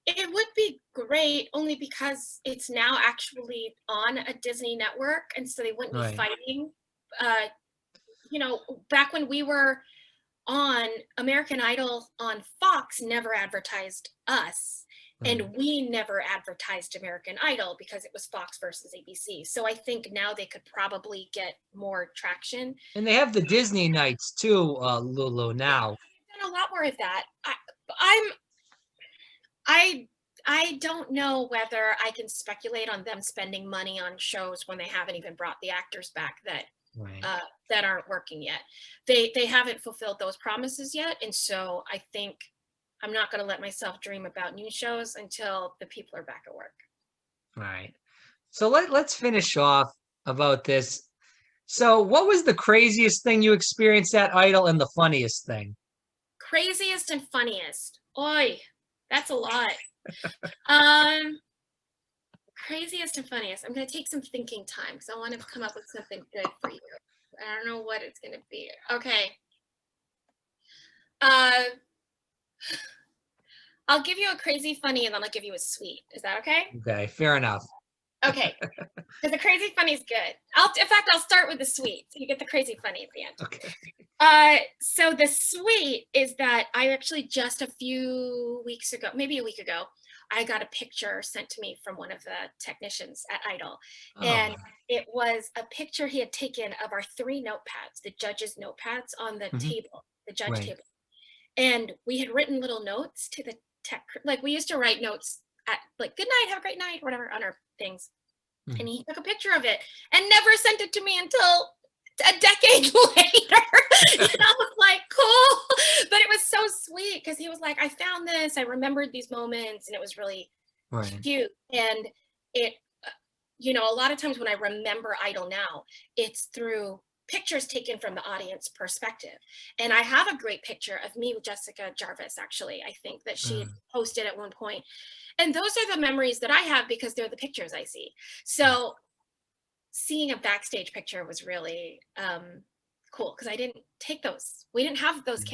It would be great, only because it's now actually on a Disney network, and so they wouldn't be
Right.
fighting. Uh, Back when we were on American Idol on Fox, never advertised us.
Right.
And we never advertised American Idol because it was Fox versus ABC. So I think now they could probably get more traction.
And they have the Disney nights too, Lulu, now.
I've done a lot more of that. I'm I I don't know whether I can speculate on them spending money on shows when they haven't even brought the actors back
Right.
that aren't working yet. They haven't fulfilled those promises yet, and so I think I'm not going to let myself dream about new shows until the people are back at work.
Right. So let's finish off about this. So what was the craziest thing you experienced at Idol, and the funniest thing?
Craziest and funniest. Oi, that's a lot. Um, Craziest and funniest. I'm going to take some thinking time because I want to come up with something good for you. I don't know what it's going to be. Okay. Uh, I'll give you a crazy funny and then I'll give you a sweet. Is that okay?
Okay, fair enough.
Okay. Because the crazy funny is good. In fact, I'll start with the sweet. So you get the crazy funny at the end.
Okay.
So the sweet is that I actually just a few weeks ago, maybe a week ago, I got a picture sent to me from one of the technicians at Idol.
Oh.
And it was a picture he had taken of our 3 notepads, the judges' notepads on the table, the judge
Right.
table. And we had written little notes to the tech, like we used to write notes at like, good night, have a great night, whatever, on our things. And he took a picture of it and never sent it to me until a decade later. And I was like, cool. But it was so sweet because he was like, I found this, I remembered these moments, and it was really cute. And it, a lot of times when I remember Idol now, it's through pictures taken from the audience perspective. And I have a great picture of me with Jessica Jarvis, actually, I think that she had posted at one point. And those are the memories that I have because they're the pictures I see. So seeing a backstage picture was really cool because I didn't take those. We didn't have those,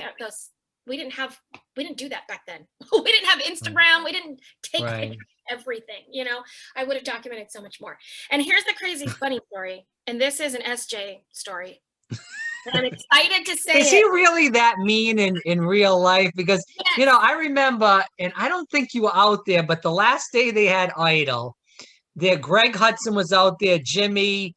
we didn't do that back then. We didn't have Instagram. We didn't take pictures of everything, you know. I would have documented so much more. And here's the crazy funny story. And this is an SJ story. And I'm excited to say
Is he really that mean in real life? Because,
yes.
you know, I remember, and I don't think you were out there, but the last day they had Idol, there, Greg Hudson was out there, Jimmy.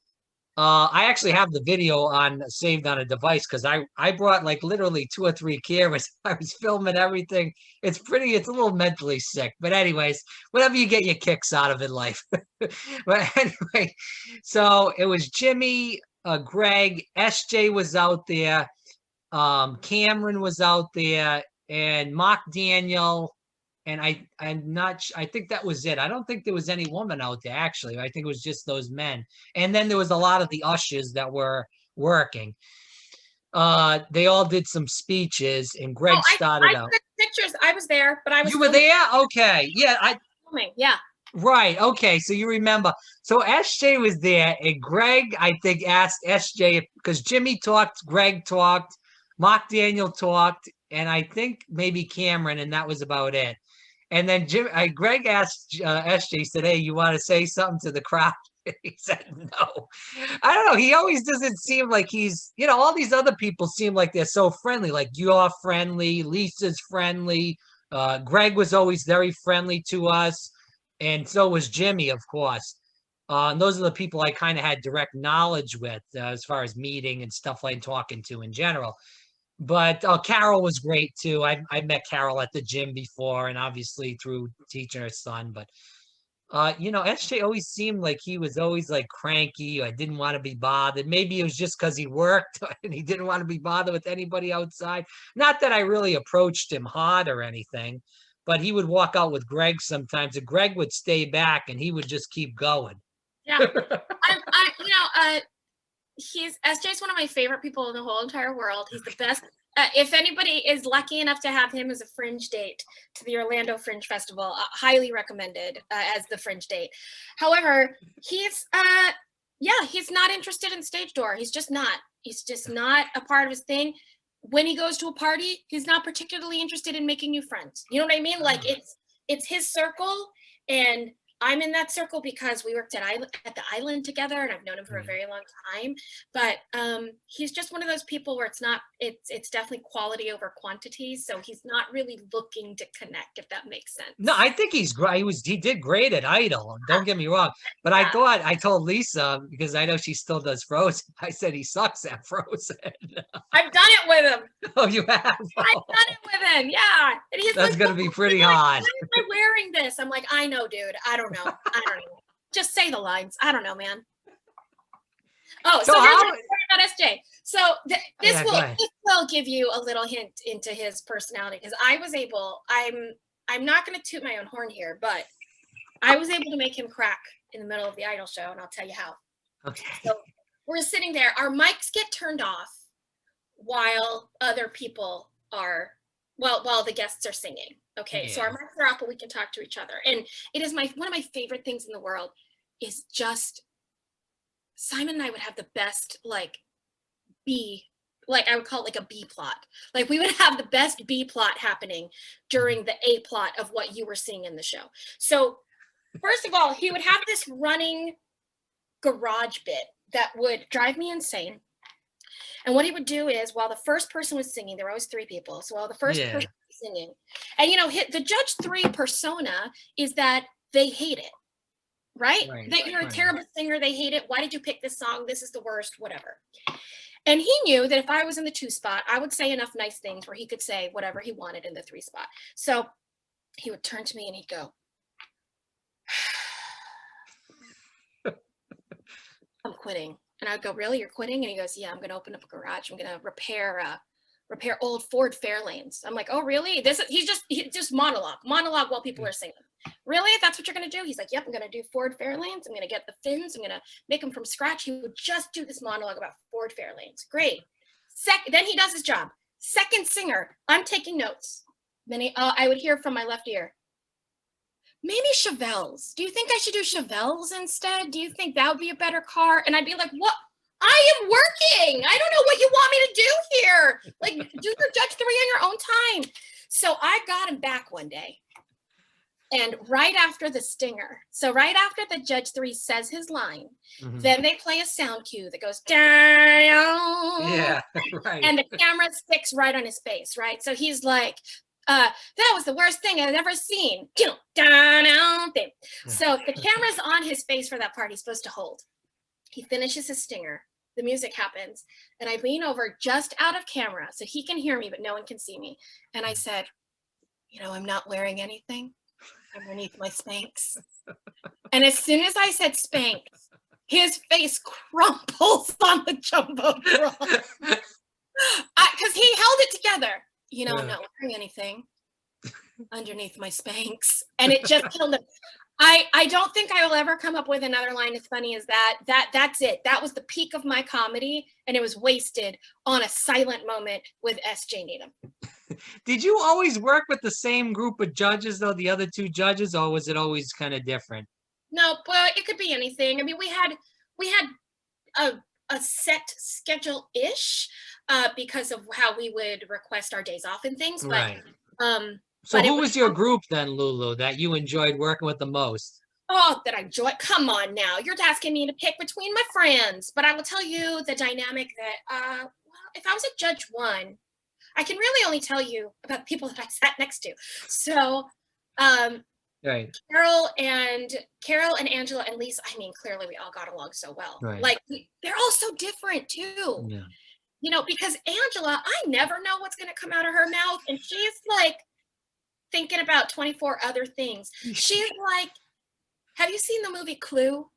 I actually have the video on saved on a device because I brought like literally 2 or 3 cameras. I was filming everything. It's a little mentally sick. But anyways, whatever you get your kicks out of in life. But anyway, so it was Jimmy, Greg, SJ was out there, Cameron was out there, and Mark Daniel. And I think that was it. I don't think there was any woman out there, actually. I think it was just those men. And then there was a lot of the ushers that were working. They all did some speeches, and Greg started out.
Pictures. I was there, but I was.
You were there? Okay. Yeah.
Filming. Yeah.
Right. Okay. So you remember. So SJ was there, and Greg, I think, asked SJ because Jimmy talked, Greg talked, Mark Daniel talked, and I think maybe Cameron, and that was about it. And then Greg asked SJ, said, "Hey, you want to say something to the crowd?" He said, "No." I don't know. He always doesn't seem like he's, you know, all these other people seem like they're so friendly. Like you're friendly, Lisa's friendly. Greg was always very friendly to us. And so was Jimmy, of course. And those are the people I kind of had direct knowledge with as far as meeting and stuff like talking to in general. But Carol was great too. I met Carol at the gym before, and obviously through teaching her son. But you know, SJ always seemed like he was always like cranky. I didn't want to be bothered. Maybe it was just because he worked and he didn't want to be bothered with anybody outside. Not that I really approached him hard or anything, but he would walk out with Greg sometimes, and Greg would stay back, and he would just keep going.
Yeah, SJ's one of my favorite people in the whole entire world. He's the best. If anybody is lucky enough to have him as a fringe date to the Orlando Fringe Festival, highly recommended as the fringe date. However, he's not interested in stage door. He's just not a part of his thing. When he goes to a party, he's not particularly interested in making new friends. You know what I mean? Like it's his circle, and I'm in that circle because we worked at the island together, and I've known him for a very long time. But he's just one of those people where it's definitely quality over quantity. So he's not really looking to connect, if that makes sense.
No, I think he's great. He did great at Idol. Don't get me wrong. But I told Lisa, because I know she still does Frozen. I said he sucks at Frozen.
I've done it with him.
Oh, you have?
I've done it with him. Yeah. And he's
That's going to be pretty hard.
Why am I wearing this? I'm like, I know, dude. I don't know. Just say the lines. I don't know, man. Oh, so here's what about SJ. So this will give you a little hint into his personality, because I'm not going to toot my own horn here, but I was able to make him crack in the middle of the Idol show, and I'll tell you how.
Okay.
So we're sitting there. Our mics get turned off while other people are, while the guests are singing. Okay, yeah. So our mics are off, but we can talk to each other. And it is one of my favorite things in the world is just Simon and I would have the best I would call it like a B plot. Like we would have the best B plot happening during the A plot of what you were seeing in the show. So first of all, he would have this running garage bit that would drive me insane. And what he would do is, while the first person was singing, there were always 3 people. So while the first person was singing, and the Judge 3 persona is that they hate it, right? That you're a terrible singer, they hate it. Why did you pick this song? This is the worst, whatever. And he knew that if I was in the 2 spot, I would say enough nice things where he could say whatever he wanted in the 3 spot. So he would turn to me and he'd go, "I'm quitting." And I'd go, "Really? You're quitting?" And he goes, "Yeah, I'm going to open up a garage. I'm going to repair old Ford Fairlanes." I'm like, "Oh, really?" He's just monologue while people are singing, really? That's what you're going to do? He's like, yep, I'm going to do Ford Fairlanes. I'm going to get the fins. I'm going to make them from scratch. He would just do this monologue about Ford Fairlanes. Great. Then he does his job. Second singer, I'm taking notes. Then I would hear from my left ear, maybe Chevelles. Do you think I should do Chevelles instead? Do you think that would be a better car? And I'd be like, what? I am working. I don't know what you want me to do here. Like, do your Judge 3 on your own time. So I got him back one day. And right after the stinger, so right after the Judge 3 says his line, then they play a sound cue that goes down.
Yeah, right.
And the camera sticks right on his face, right? So he's like, that was the worst thing I've ever seen. So the camera's on his face for that part. He's supposed to hold. He finishes his stinger. The music happens. And I lean over just out of camera so he can hear me, but no one can see me. And I said, I'm not wearing anything underneath my Spanx. And as soon as I said Spanx, his face crumples on the jumbotron. Because he held it together. I'm not wearing anything underneath my Spanx. And it just killed him. I don't think I will ever come up with another line as funny as that. That's it. That was the peak of my comedy, and it was wasted on a silent moment with S.J. Needham.
Did you always work with the same group of judges, though, the other two judges, or was it always kind of different?
No, but it could be anything. I mean, we had a set schedule-ish because of how we would request our days off and things. But
right. So who was your group then, Lulu, that you enjoyed working with the most?
Oh, that I enjoyed. Come on now. You're asking me to pick between my friends. But I will tell you the dynamic that, if I was at Judge 1, I can really only tell you about the people that I sat next to. So
right.
Carol and Angela and Lisa, I mean, clearly we all got along so well.
Right.
Like, they're all so different too.
Yeah.
Because Angela, I never know what's going to come out of her mouth. And she's like, thinking about 24 other things. She's like, have you seen the movie Clue?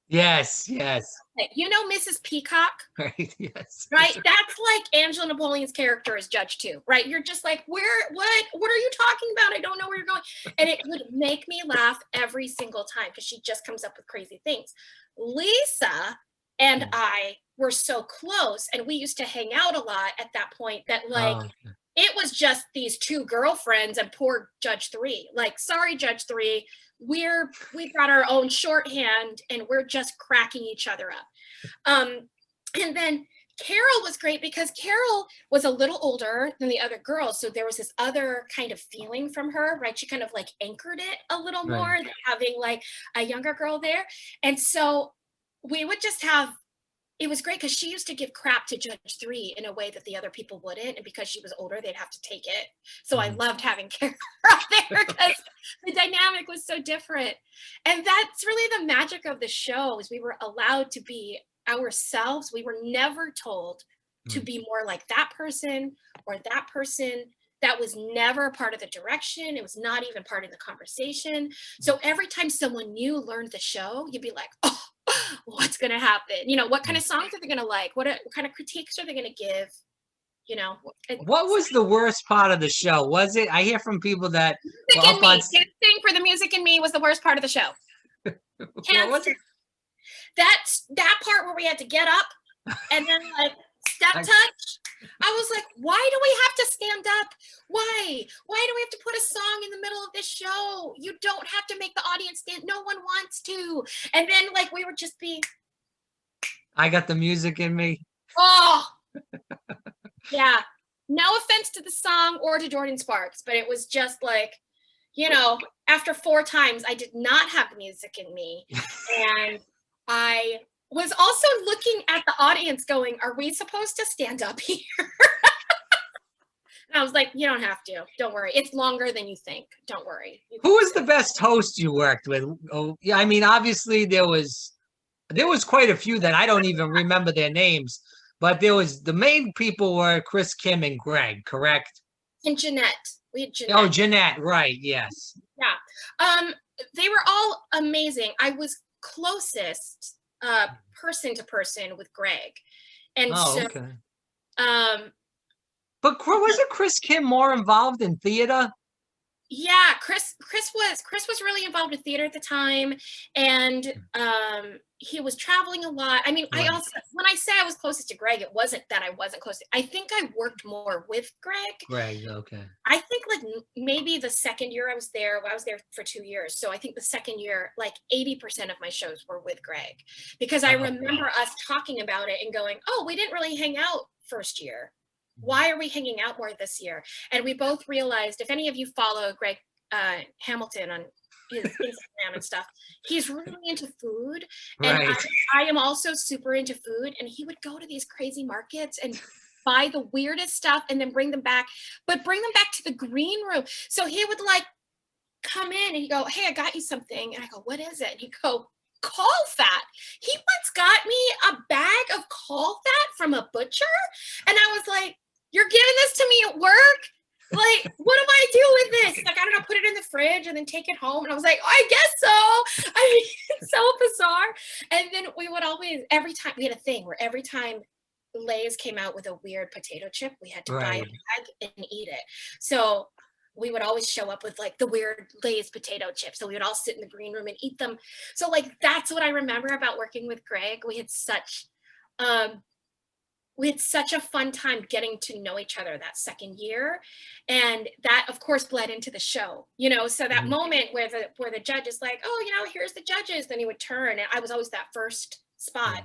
Yes.
Mrs. Peacock?
Right, yes.
Right? That's like Angela Napoleon's character as Judge 2, right? You're just like, what are you talking about? I don't know where you're going. And it would make me laugh every single time because she just comes up with crazy things. Lisa and I were so close, and we used to hang out a lot at that point that it was just these two girlfriends and poor Judge 3. Like, sorry, Judge 3, we've got our own shorthand and we're just cracking each other up. And then Carol was great because Carol was a little older than the other girls. So there was this other kind of feeling from her, right? She kind of like anchored it a little more than having like a younger girl there. And so we would just it was great because she used to give crap to Judge 3 in a way that the other people wouldn't. And because she was older, they'd have to take it. So I loved having Carol out there because the dynamic was so different. And that's really the magic of the show is we were allowed to be ourselves. We were never told to be more like that person or that person. That was never a part of the direction. It was not even part of the conversation. So every time someone new learned the show, you'd be like, oh, what's going to happen? What kind of songs are they going to like? What kind of critiques are they going to give? What
was the worst part of the show? Was it? I hear from people that
Dancing for the Music and Me was the worst part of the show. That's that part where we had to get up and then like step touch. I was like, why do we have to stand up? Why do we have to put a song in the middle of this show? You don't have to make the audience stand. No one wants to. And then like we would just be,
I got the music in me.
Oh, yeah. No offense to the song or to Jordan Sparks, but it was just like, after 4 times, I did not have the music in me. And I was also looking at the audience going, are we supposed to stand up here? And I was like, you don't have to. Don't worry. It's longer than you think. Don't worry.
Who was the best host you worked with? Oh, yeah, I mean, obviously there was quite a few that I don't even remember their names, but the main people were Chris, Kim, and Greg, correct?
And Jeanette. We had Jeanette.
Oh, Jeanette, right, yes.
Yeah. They were all amazing. I was closest person to person with Greg. And
okay. But wasn't Chris Kim more involved in theater?
Yeah, Chris was really involved with theater at the time, and he was traveling a lot. I mean, I
Right.
also, when I say I was closest to Greg, it wasn't that I wasn't close. I think I worked more with Greg.
Greg, okay.
I think like maybe the second year I was there for 2 years. So I think the second year, like 80% of my shows were with Greg, because I
Oh, wow.
remember us talking about it and going, oh, we didn't really hang out first year. Why are we hanging out more this year? And we both realized, if any of you follow Greg Hamilton on his Instagram and stuff, he's really into food. And
Right.
I am also super into food. And he would go to these crazy markets and buy the weirdest stuff and then bring them back, but bring them back to the green room. So he would like come in and he'd go, hey, I got you something. And I go, what is it? And he'd go, caul fat. He once got me a bag of caul fat from a butcher. And I was like, you're giving this to me at work? Like, what do I do with this? He's like, I don't know, put it in the fridge and then take it home. And I was like, I guess so. I mean, it's so bizarre. And then we would always, every time, we had a thing where every time Lay's came out with a weird potato chip, we had to buy a
Right.
bag and eat it. So we would always show up with like the weird Lay's potato chips. So we would all sit in the green room and eat them. So like, that's what I remember about working with Greg. Um, we had such a fun time getting to know each other that second year, and that of course bled into the show, so that
Mhm.
moment where the judge is like, oh, here's the judges, then he would turn, and I was always that first spot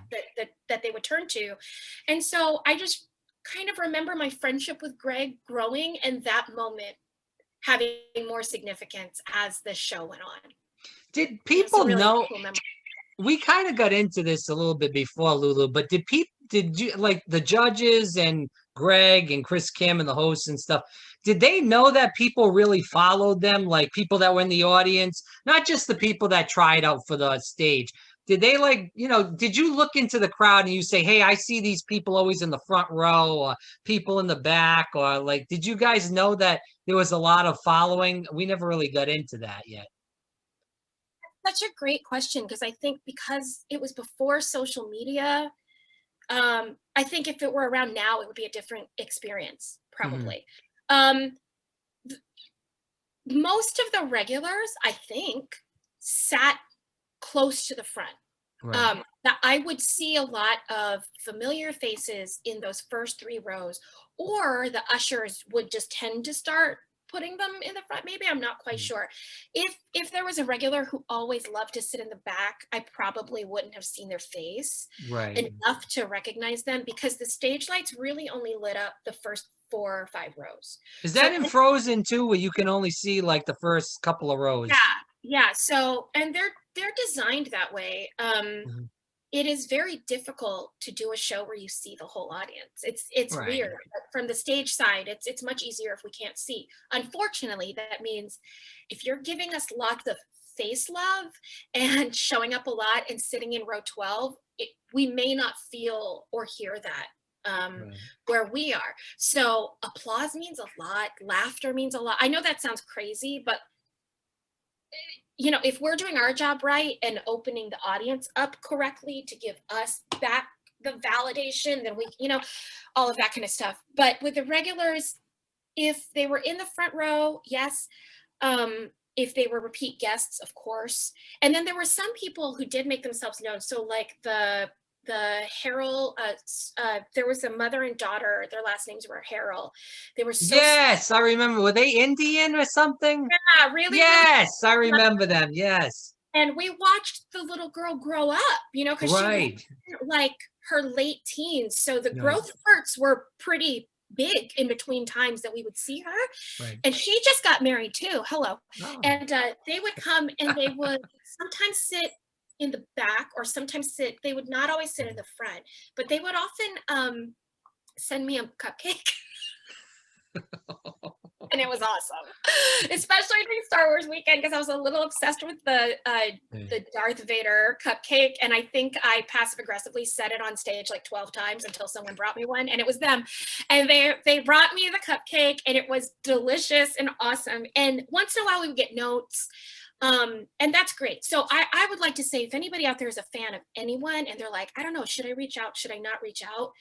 that they would turn to. And so I just kind of remember my friendship with Greg growing, and that moment having more significance as the show went on.
Did
It's a
people
really
know?
cool memory.
We kind of got into this a little bit before, Lulu, but did you, like the judges and Greg and Chris Kim and the hosts and stuff, did they know that people really followed them? Like people that were in the audience, not just the people that tried out for the stage. Did they did you look into the crowd and you say, hey, I see these people always in the front row or people in the back, or like, did you guys know that there was a lot of following? We never really got into that yet.
Such a great question, because I think because it was before social media, I think if it were around now, it would be a different experience,
Mhm.
probably. Um, Most of the regulars, I think, sat close to the front.
Right.
That I would see a lot of familiar faces in those first 3 rows, or the ushers would just tend to start putting them in the front. Maybe, I'm not quite
Mhm.
sure. If there was a regular who always loved to sit in the back, I probably wouldn't have seen their face
Right.
enough to recognize them, because the stage lights really only lit up the first 4 or 5 rows.
Is that
So
in Frozen too, where you can only see like the first couple of
yeah,
rows?
yeah. So, and they're designed that way.
Mhm.
It is very difficult to do a show where you see the whole audience. It's
Right.
weird. But from the stage side, it's much easier if we can't see. Unfortunately, that means if you're giving us lots of face love and showing up a lot and sitting in row 12, we may not feel or hear that
Right.
where we are. So applause means a lot. Laughter means a lot. I know that sounds crazy, but if we're doing our job right and opening the audience up correctly to give us back the validation, then all of that kind of stuff. But with the regulars, if they were in the front row, yes. If they were repeat guests, of course. And then there were some people who did make themselves known. So like the Harrell, there was a mother and daughter, their last names were Harrell. They were so sweet.
Yes, I remember. Were they Indian or something?
Yeah, really, really.
Yes, I remember them. Yes.
And we watched the little girl grow up, because she was
Right.
in, like, her late teens. So the
Right.
growth spurts were pretty big in between times that we would see her.
Right.
And she just got married too. Hello.
Oh.
And they would come and they would sometimes sit in the back, or sometimes they would not always sit in the front, but they would often send me a cupcake. And it was awesome, especially during Star Wars weekend, because I was a little obsessed with the Darth Vader cupcake, and I think I passive aggressively said it on stage like 12 times until someone brought me one, and it was them, and they brought me the cupcake, and it was delicious and awesome. And once in a while we would get notes, and that's great. So I would like to say, if anybody out there is a fan of anyone and they're like, I don't know, should I reach out? Should I not reach out?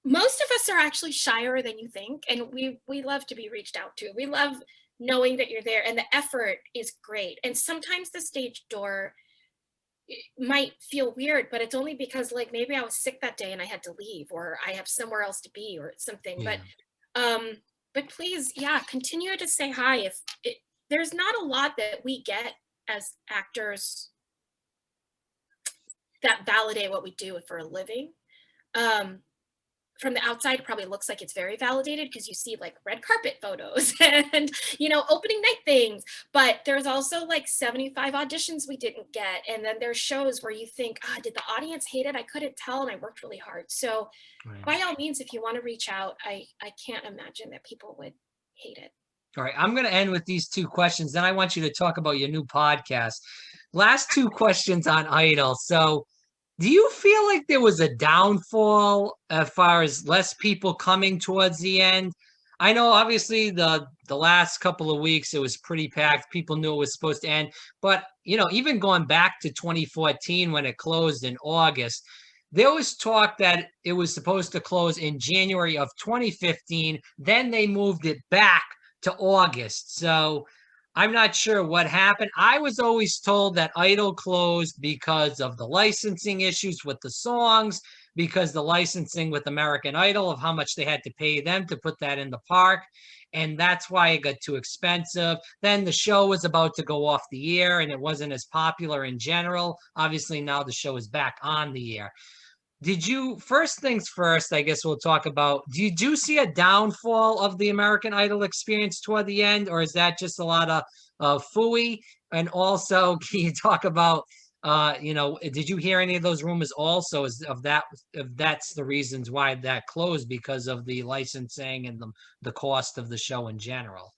Most of us are actually shyer than you think, and we love to be reached out to. We love knowing that you're there, and the effort is great. And sometimes the stage door might feel weird, but it's only because like maybe I was sick that day and I had to leave, or I have somewhere else to be or something.
Yeah.
But please, yeah, continue to say hi. If there's not a lot that we get as actors that validate what we do for a living. From the outside, it probably looks like it's very validated because you see like red carpet photos and, you know, opening night things. But there's also like 75 auditions we didn't get. And then there's shows where you think, ah, did the audience hate it? I couldn't tell, and I worked really hard. So
Right.
by all means, if you want to reach out, I can't imagine that people would hate it.
All right, I'm going to end with these two questions. Then I want you to talk about your new podcast. Last two questions on Idol. So, do you feel like there was a downfall as far as less people coming towards the end? I know obviously the last couple of weeks it was pretty packed. People knew it was supposed to end, but you know, even going back to 2014 when it closed in August, there was talk that it was supposed to close in January of 2015. Then they moved it back to August. So I'm not sure what happened. I was always told that Idol closed because of the licensing issues with the songs, because the licensing with American Idol of how much they had to pay them to put that in the park. And that's why it got too expensive. Then the show was about to go off the air and it wasn't as popular in general. Obviously, now the show is back on the air. Did you, first things first, I guess we'll talk about, did you see a downfall of the American Idol experience toward the end, or is that just a lot of phooey? And also, can you talk about, you know, did you hear any of those rumors also of that, if that's the reasons why that closed because of the licensing and the cost of the show in general?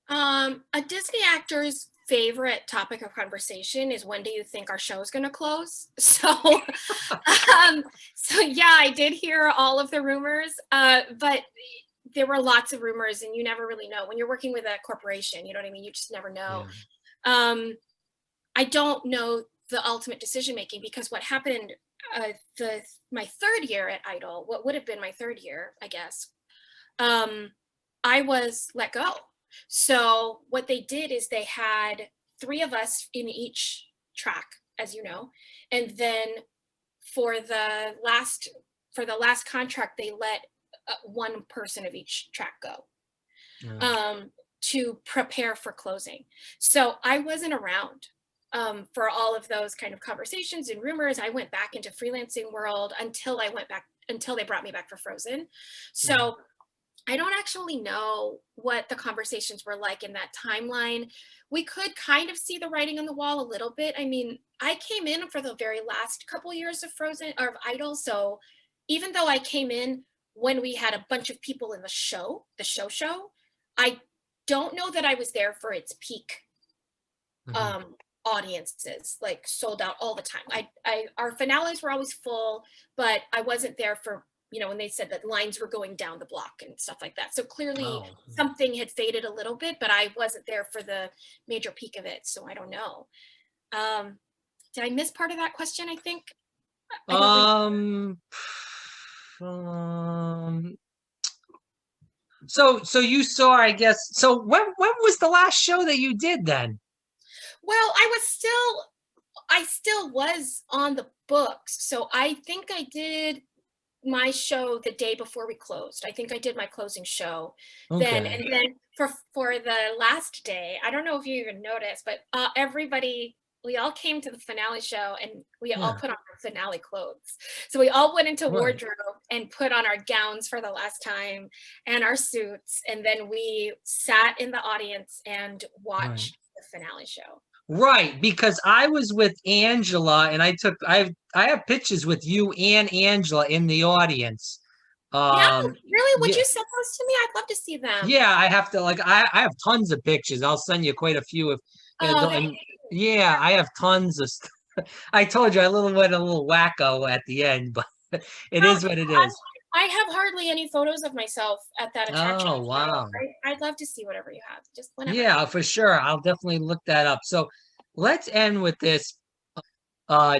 A Disney actor's favorite topic of conversation is, when do you think our show is going to close? So, so yeah, I did hear all of the rumors, but there were lots of rumors, and you never really know when you're working with a corporation. You know what I mean? You just never know.
Yeah.
I don't know the ultimate decision making, because what happened my third year at Idol, what would have been my third year, I guess, I was let go. So what they did is they had 3 of us in each track, as you know, and then for the last contract, they let one person of each track go.
Yeah.
To prepare for closing. So I wasn't around for all of those kind of conversations and rumors. I went back into freelancing world until they brought me back for Frozen. So I don't actually know what the conversations were like in that timeline. We could kind of see the writing on the wall a little bit. I mean, I came in for the very last couple years of Frozen or of Idol. So even though I came in when we had a bunch of people in the show, I don't know that I was there for its peak audiences, like sold out all the time. Our finales were always full, but I wasn't there for, you know, when they said that lines were going down the block and stuff like that. So clearly something had faded a little bit, but I wasn't there for the major peak of it. So I don't know. Did I miss part of that question? I think.
So you saw, I guess, so when was the last show that you did then?
Well, I still was on the books. So I think I did my show the day before we closed. I think I did my closing show then.
Okay.
And then for the last day, I don't know if you even noticed, but we all came to the finale show and we all put on our finale clothes. So we all went into wardrobe and put on our gowns for the last time and our suits. And then we sat in the audience and watched the finale show.
Right, because I was with Angela and I have pictures with you and Angela in the audience.
Yeah, really? Would
Yeah,
you send those to me? I'd love to see them.
yeah, I have to, like, I have tons of pictures. I'll send you quite a few if and yeah, I have tons of stuff. I told you I went a little wacko at the end, but it is what it is.
I have hardly any photos of myself at that attraction.
Oh, wow.
So I'd love to see whatever you have. Just whenever.
Yeah, for sure. I'll definitely look that up. So let's end with this.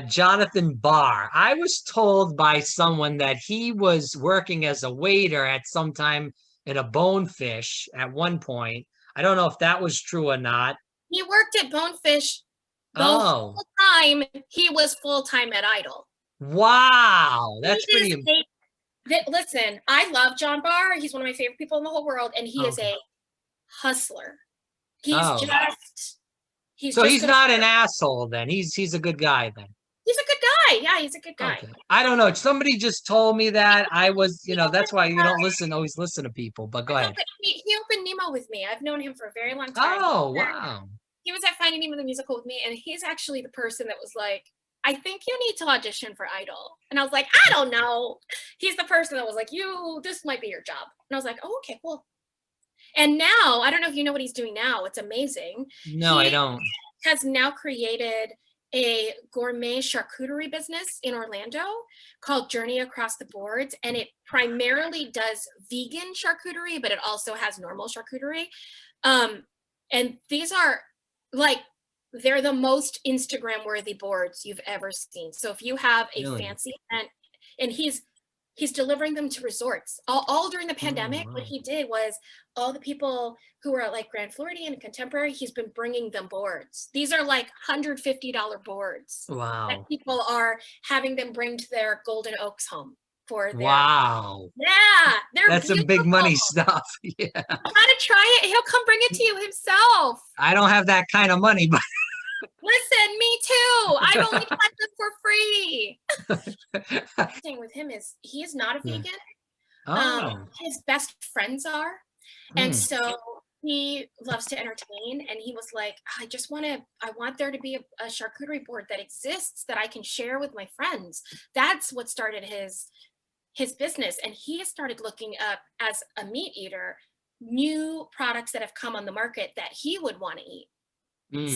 Jonathan Barr. I was told by someone that he was working as a waiter at some time at a Bonefish at one point. I don't know if that was true or not.
He worked at Bonefish the
Oh,
whole time he was full-time at Idol.
wow.
He
That's pretty.
is listen, I love John Barr. He's one of my favorite people in the whole world, and he is
Okay.
a hustler. He's
Oh,
he's
so
just
he's
gonna
not an asshole then. He's a good guy then.
he's a good guy. Yeah, he's a good guy.
Okay. I don't know. Somebody just told me that. I was,
He
that's why you
opened,
don't always listen to people, but go ahead.
he opened Nemo with me. I've known him for a very long time.
Oh, wow.
He was at Finding Nemo the musical with me, and he's actually the person that was like, I think you need to audition for Idol. And I was like, I don't know. He's the person that was like, this might be your job. And I was like, oh, okay, cool. And now, I don't know if you know what he's doing now. It's amazing.
No, I don't.
Has now created a gourmet charcuterie business in Orlando called Journey Across the Boards. And it primarily does vegan charcuterie, but it also has normal charcuterie. And these are like, they're the most Instagram worthy boards you've ever seen. So if you have a
Really?
fancy event, and he's delivering them to resorts all during the pandemic.
Wow.
What he did was all the people who are at like Grand Floridian and Contemporary, he's been bringing them boards. These are like $150 boards that
Wow.
people are having them bring to their Golden Oaks home for their,
Wow.
yeah, they're
That's some big money stuff. Yeah.
You gotta try it. He'll come bring it to you himself.
I don't have that kind of money, but
Listen, me too. I've only tried them for free. The thing with him is he is not a vegan.
oh.
His best friends are.
Hmm.
And so he loves to entertain. And he was like, I want there to be a charcuterie board that exists that I can share with my friends. That's what started his business. And he has started looking up, as a meat eater, new products that have come on the market that he would want to eat.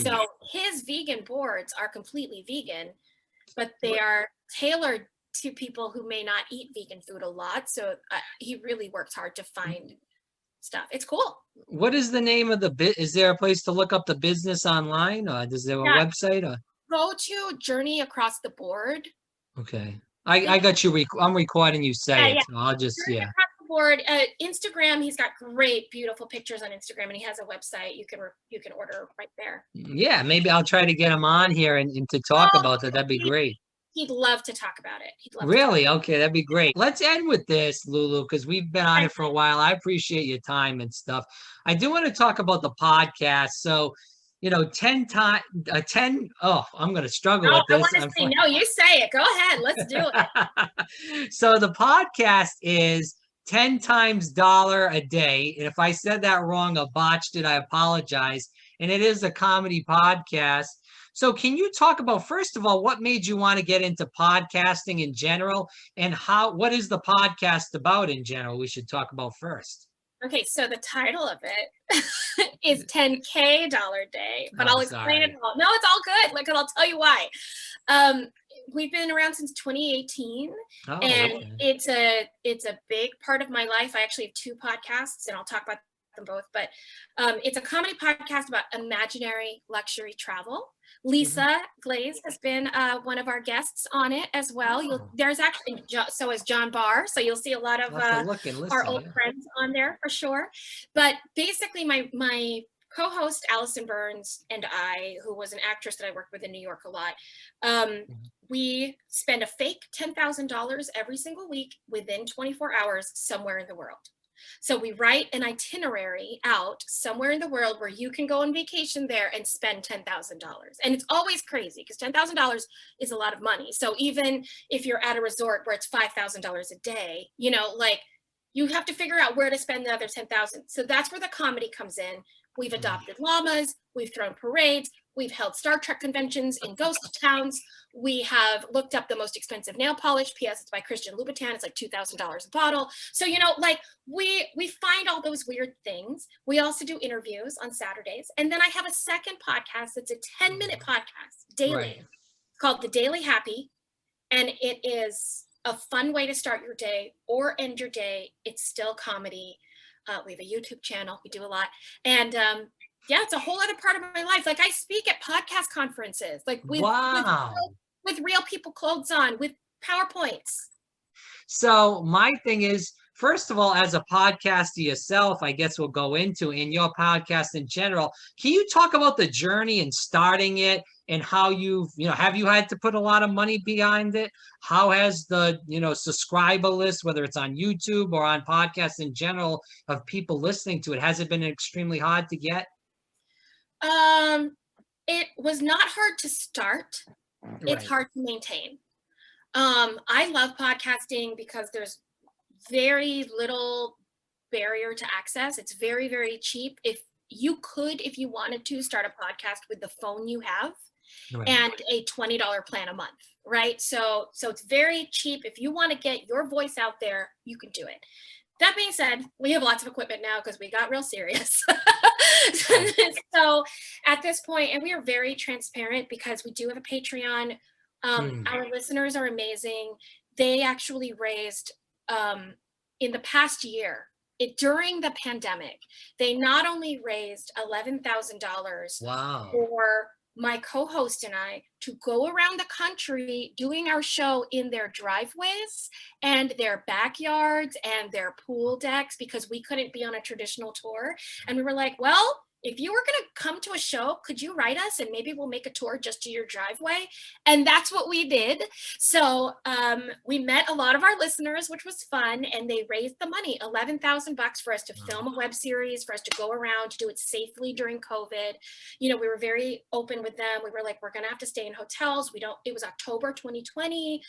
So his vegan boards are completely vegan, but they are tailored to people who may not eat vegan food a lot. So he really works hard to find stuff. It's cool.
What is the name of the bit? Is there a place to look up the business online, or is there a website? Or?
Go to Journey Across the Board.
Okay. I got you. I'm recording you say it. So I'll just,
Journey Across the Board. Instagram, he's got great, beautiful pictures on Instagram, and he has a website. You can order right there.
Yeah, maybe I'll try to get him on here and to talk about that. That'd be great.
He'd love to talk about it.
Really? Okay, that'd be great. Let's end with this, Lulu, because we've been on it for a while. I appreciate your time and stuff. I do want to talk about the podcast. So, 10 times, I'm going to struggle with this.
No, you say it. Go ahead. Let's do
it. So the podcast is 10 times dollar a day. And if I said that wrong or botched it, I apologize. And it is a comedy podcast. So can you talk about, first of all, what made you want to get into podcasting in general, and what is the podcast about in general? We should talk about first.
Okay, so the title of it is 10K dollar day, but I'll explain it all. No, it's all good. Like, I'll tell you why. We've been around since 2018, and okay. It's a big part of my life. I actually have 2 podcasts, and I'll talk about them both, but it's a comedy podcast about imaginary luxury travel. Lisa Glaze has been one of our guests on it as well. There's actually, so is John Barr, so you'll see a lot of our old friends on there for sure. But basically, my co-host Allison Burns and I, who was an actress that I worked with in New York a lot, we spend a fake $10,000 every single week within 24 hours somewhere in the world. So we write an itinerary out somewhere in the world where you can go on vacation there and spend $10,000. And it's always crazy because $10,000 is a lot of money. So even if you're at a resort where it's $5,000 a day, you have to figure out where to spend the other $10,000. So that's where the comedy comes in. We've adopted llamas, we've thrown parades, we've held Star Trek conventions in ghost towns. We have looked up the most expensive nail polish. P.S. It's by Christian Louboutin. It's like $2,000 a bottle. So, we find all those weird things. We also do interviews on Saturdays. And then I have a second podcast that's a 10-minute podcast daily called The Daily Happy. And it is a fun way to start your day or end your day. It's still comedy. We have a YouTube channel. We do a lot. And it's a whole other part of my life. Like, I speak at podcast conferences, like with real people clothes on, with PowerPoints.
So my thing is, First of all, as a podcaster yourself, I guess we'll go into in your podcast in general. Can you talk about the journey and starting it and how have you had to put a lot of money behind it? How has the, subscriber list, whether it's on YouTube or on podcasts in general, of people listening to it, has it been extremely hard to get?
It was not hard to start. It's
Right.
hard to maintain. I love podcasting because there's very little barrier to access. It's very, very cheap. If you wanted to, start a podcast with the phone you have
Right.
and a $20 plan a month, right? So it's very cheap. If you want to get your voice out there, you can do it. That being said, we have lots of equipment now because we got real serious. So at this point, and we are very transparent because we do have a Patreon. Our listeners are amazing. They actually raised, in the past year, during the pandemic, they not only raised $11,000
Wow.
for my co-host and I to go around the country doing our show in their driveways and their backyards and their pool decks because we couldn't be on a traditional tour. And we were like, well, if you were going to come to a show, could you write us and maybe we'll make a tour just to your driveway? And that's what we did. So we met a lot of our listeners, which was fun. And they raised the money, $11,000 for us to film a web series, for us to go around, to do it safely during COVID. We were very open with them. We were like, we're going to have to stay in hotels. It was October 2020.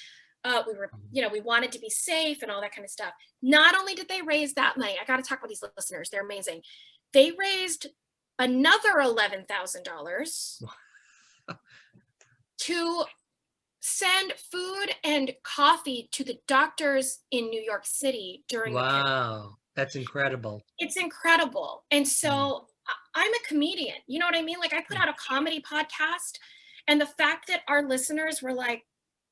We wanted to be safe and all that kind of stuff. Not only did they raise that money, I got to talk about these listeners. They're amazing. They raised another $11,000 to send food and coffee to the doctors in New York City during the pandemic.
Wow, that's incredible.
It's incredible. And so I'm a comedian, you know what I mean? Like I put out a comedy podcast, and the fact that our listeners were like,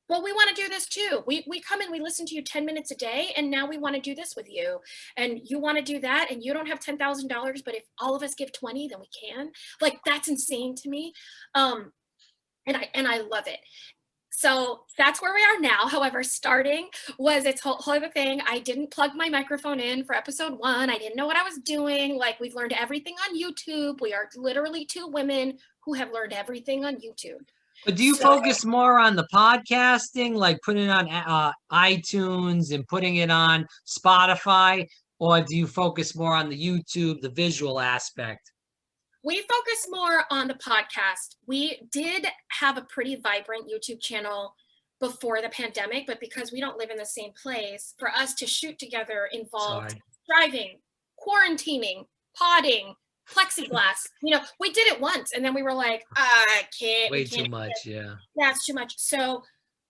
well, we want to do this too. We come and we listen to you 10 minutes a day, and now we want to do this with you. And you want to do that, and you don't have $10,000, but if all of us give 20, then we can. Like that's insane to me. And I love it. So that's where we are now. However, starting was its whole other thing. I didn't plug my microphone in for episode 1. I didn't know what I was doing. Like we've learned everything on YouTube. We are literally 2 women who have learned everything on YouTube.
But do you focus more on the podcasting, like putting it on iTunes and putting it on Spotify, or do you focus more on the YouTube, the visual aspect?
We focus more on the podcast. We did have a pretty vibrant YouTube channel before the pandemic, but because we don't live in the same place, for us to shoot together involved driving, quarantining, podding, plexiglass. We did it once and then we were like, I can't.
Way too much, yeah.
That's too much. So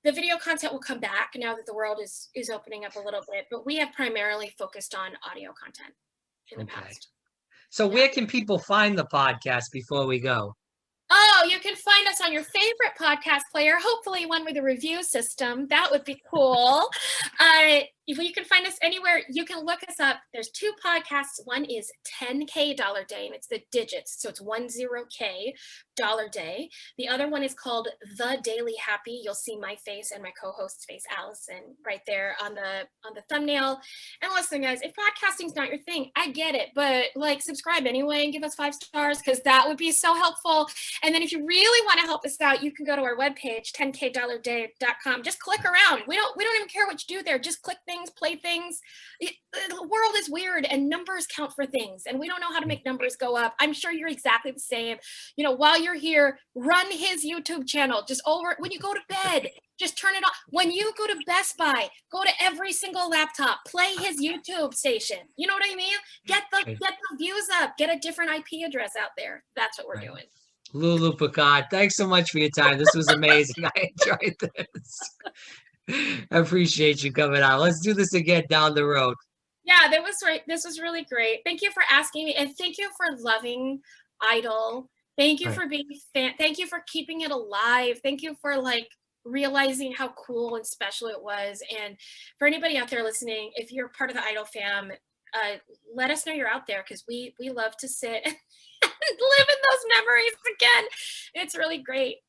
the video content will come back now that the world is opening up a little bit, but we have primarily focused on audio content in the past.
So where can people find the podcast before we go?
Oh, you can find us on your favorite podcast player, hopefully one with a review system. That would be cool. You can find us anywhere. You can look us up. There's 2 podcasts. One is 10K Dollar Day, and it's the digits. So it's 10K Dollar Day. The other one is called The Daily Happy. You'll see my face and my co-host's face, Allison, right there on the thumbnail. And listen, guys, if podcasting's not your thing, I get it. But subscribe anyway and give us 5 stars because that would be so helpful. And then if you really want to help us out, you can go to our webpage, 10kdollarday.com. Just click around. We don't even care what you do there. Just click things, play things. The world is weird and numbers count for things. And we don't know how to make numbers go up. I'm sure you're exactly the same. While you're here, run his YouTube channel. Just when you go to bed, just turn it on. When you go to Best Buy, go to every single laptop, play his YouTube station. You know what I mean? Get the views up, get a different IP address out there. That's what we're doing.
Lulu Picart, thanks so much for your time. This was amazing. I enjoyed this. I appreciate you coming out. Let's do this again down the road.
Yeah, that was right. This was really great. Thank you for asking me, and thank you for loving Idol. Thank you for being a fan. Thank you for keeping it alive. Thank you for realizing how cool and special it was. And for anybody out there listening, if you're part of the Idol fam, let us know you're out there because we love to sit and live in those memories again. It's really great.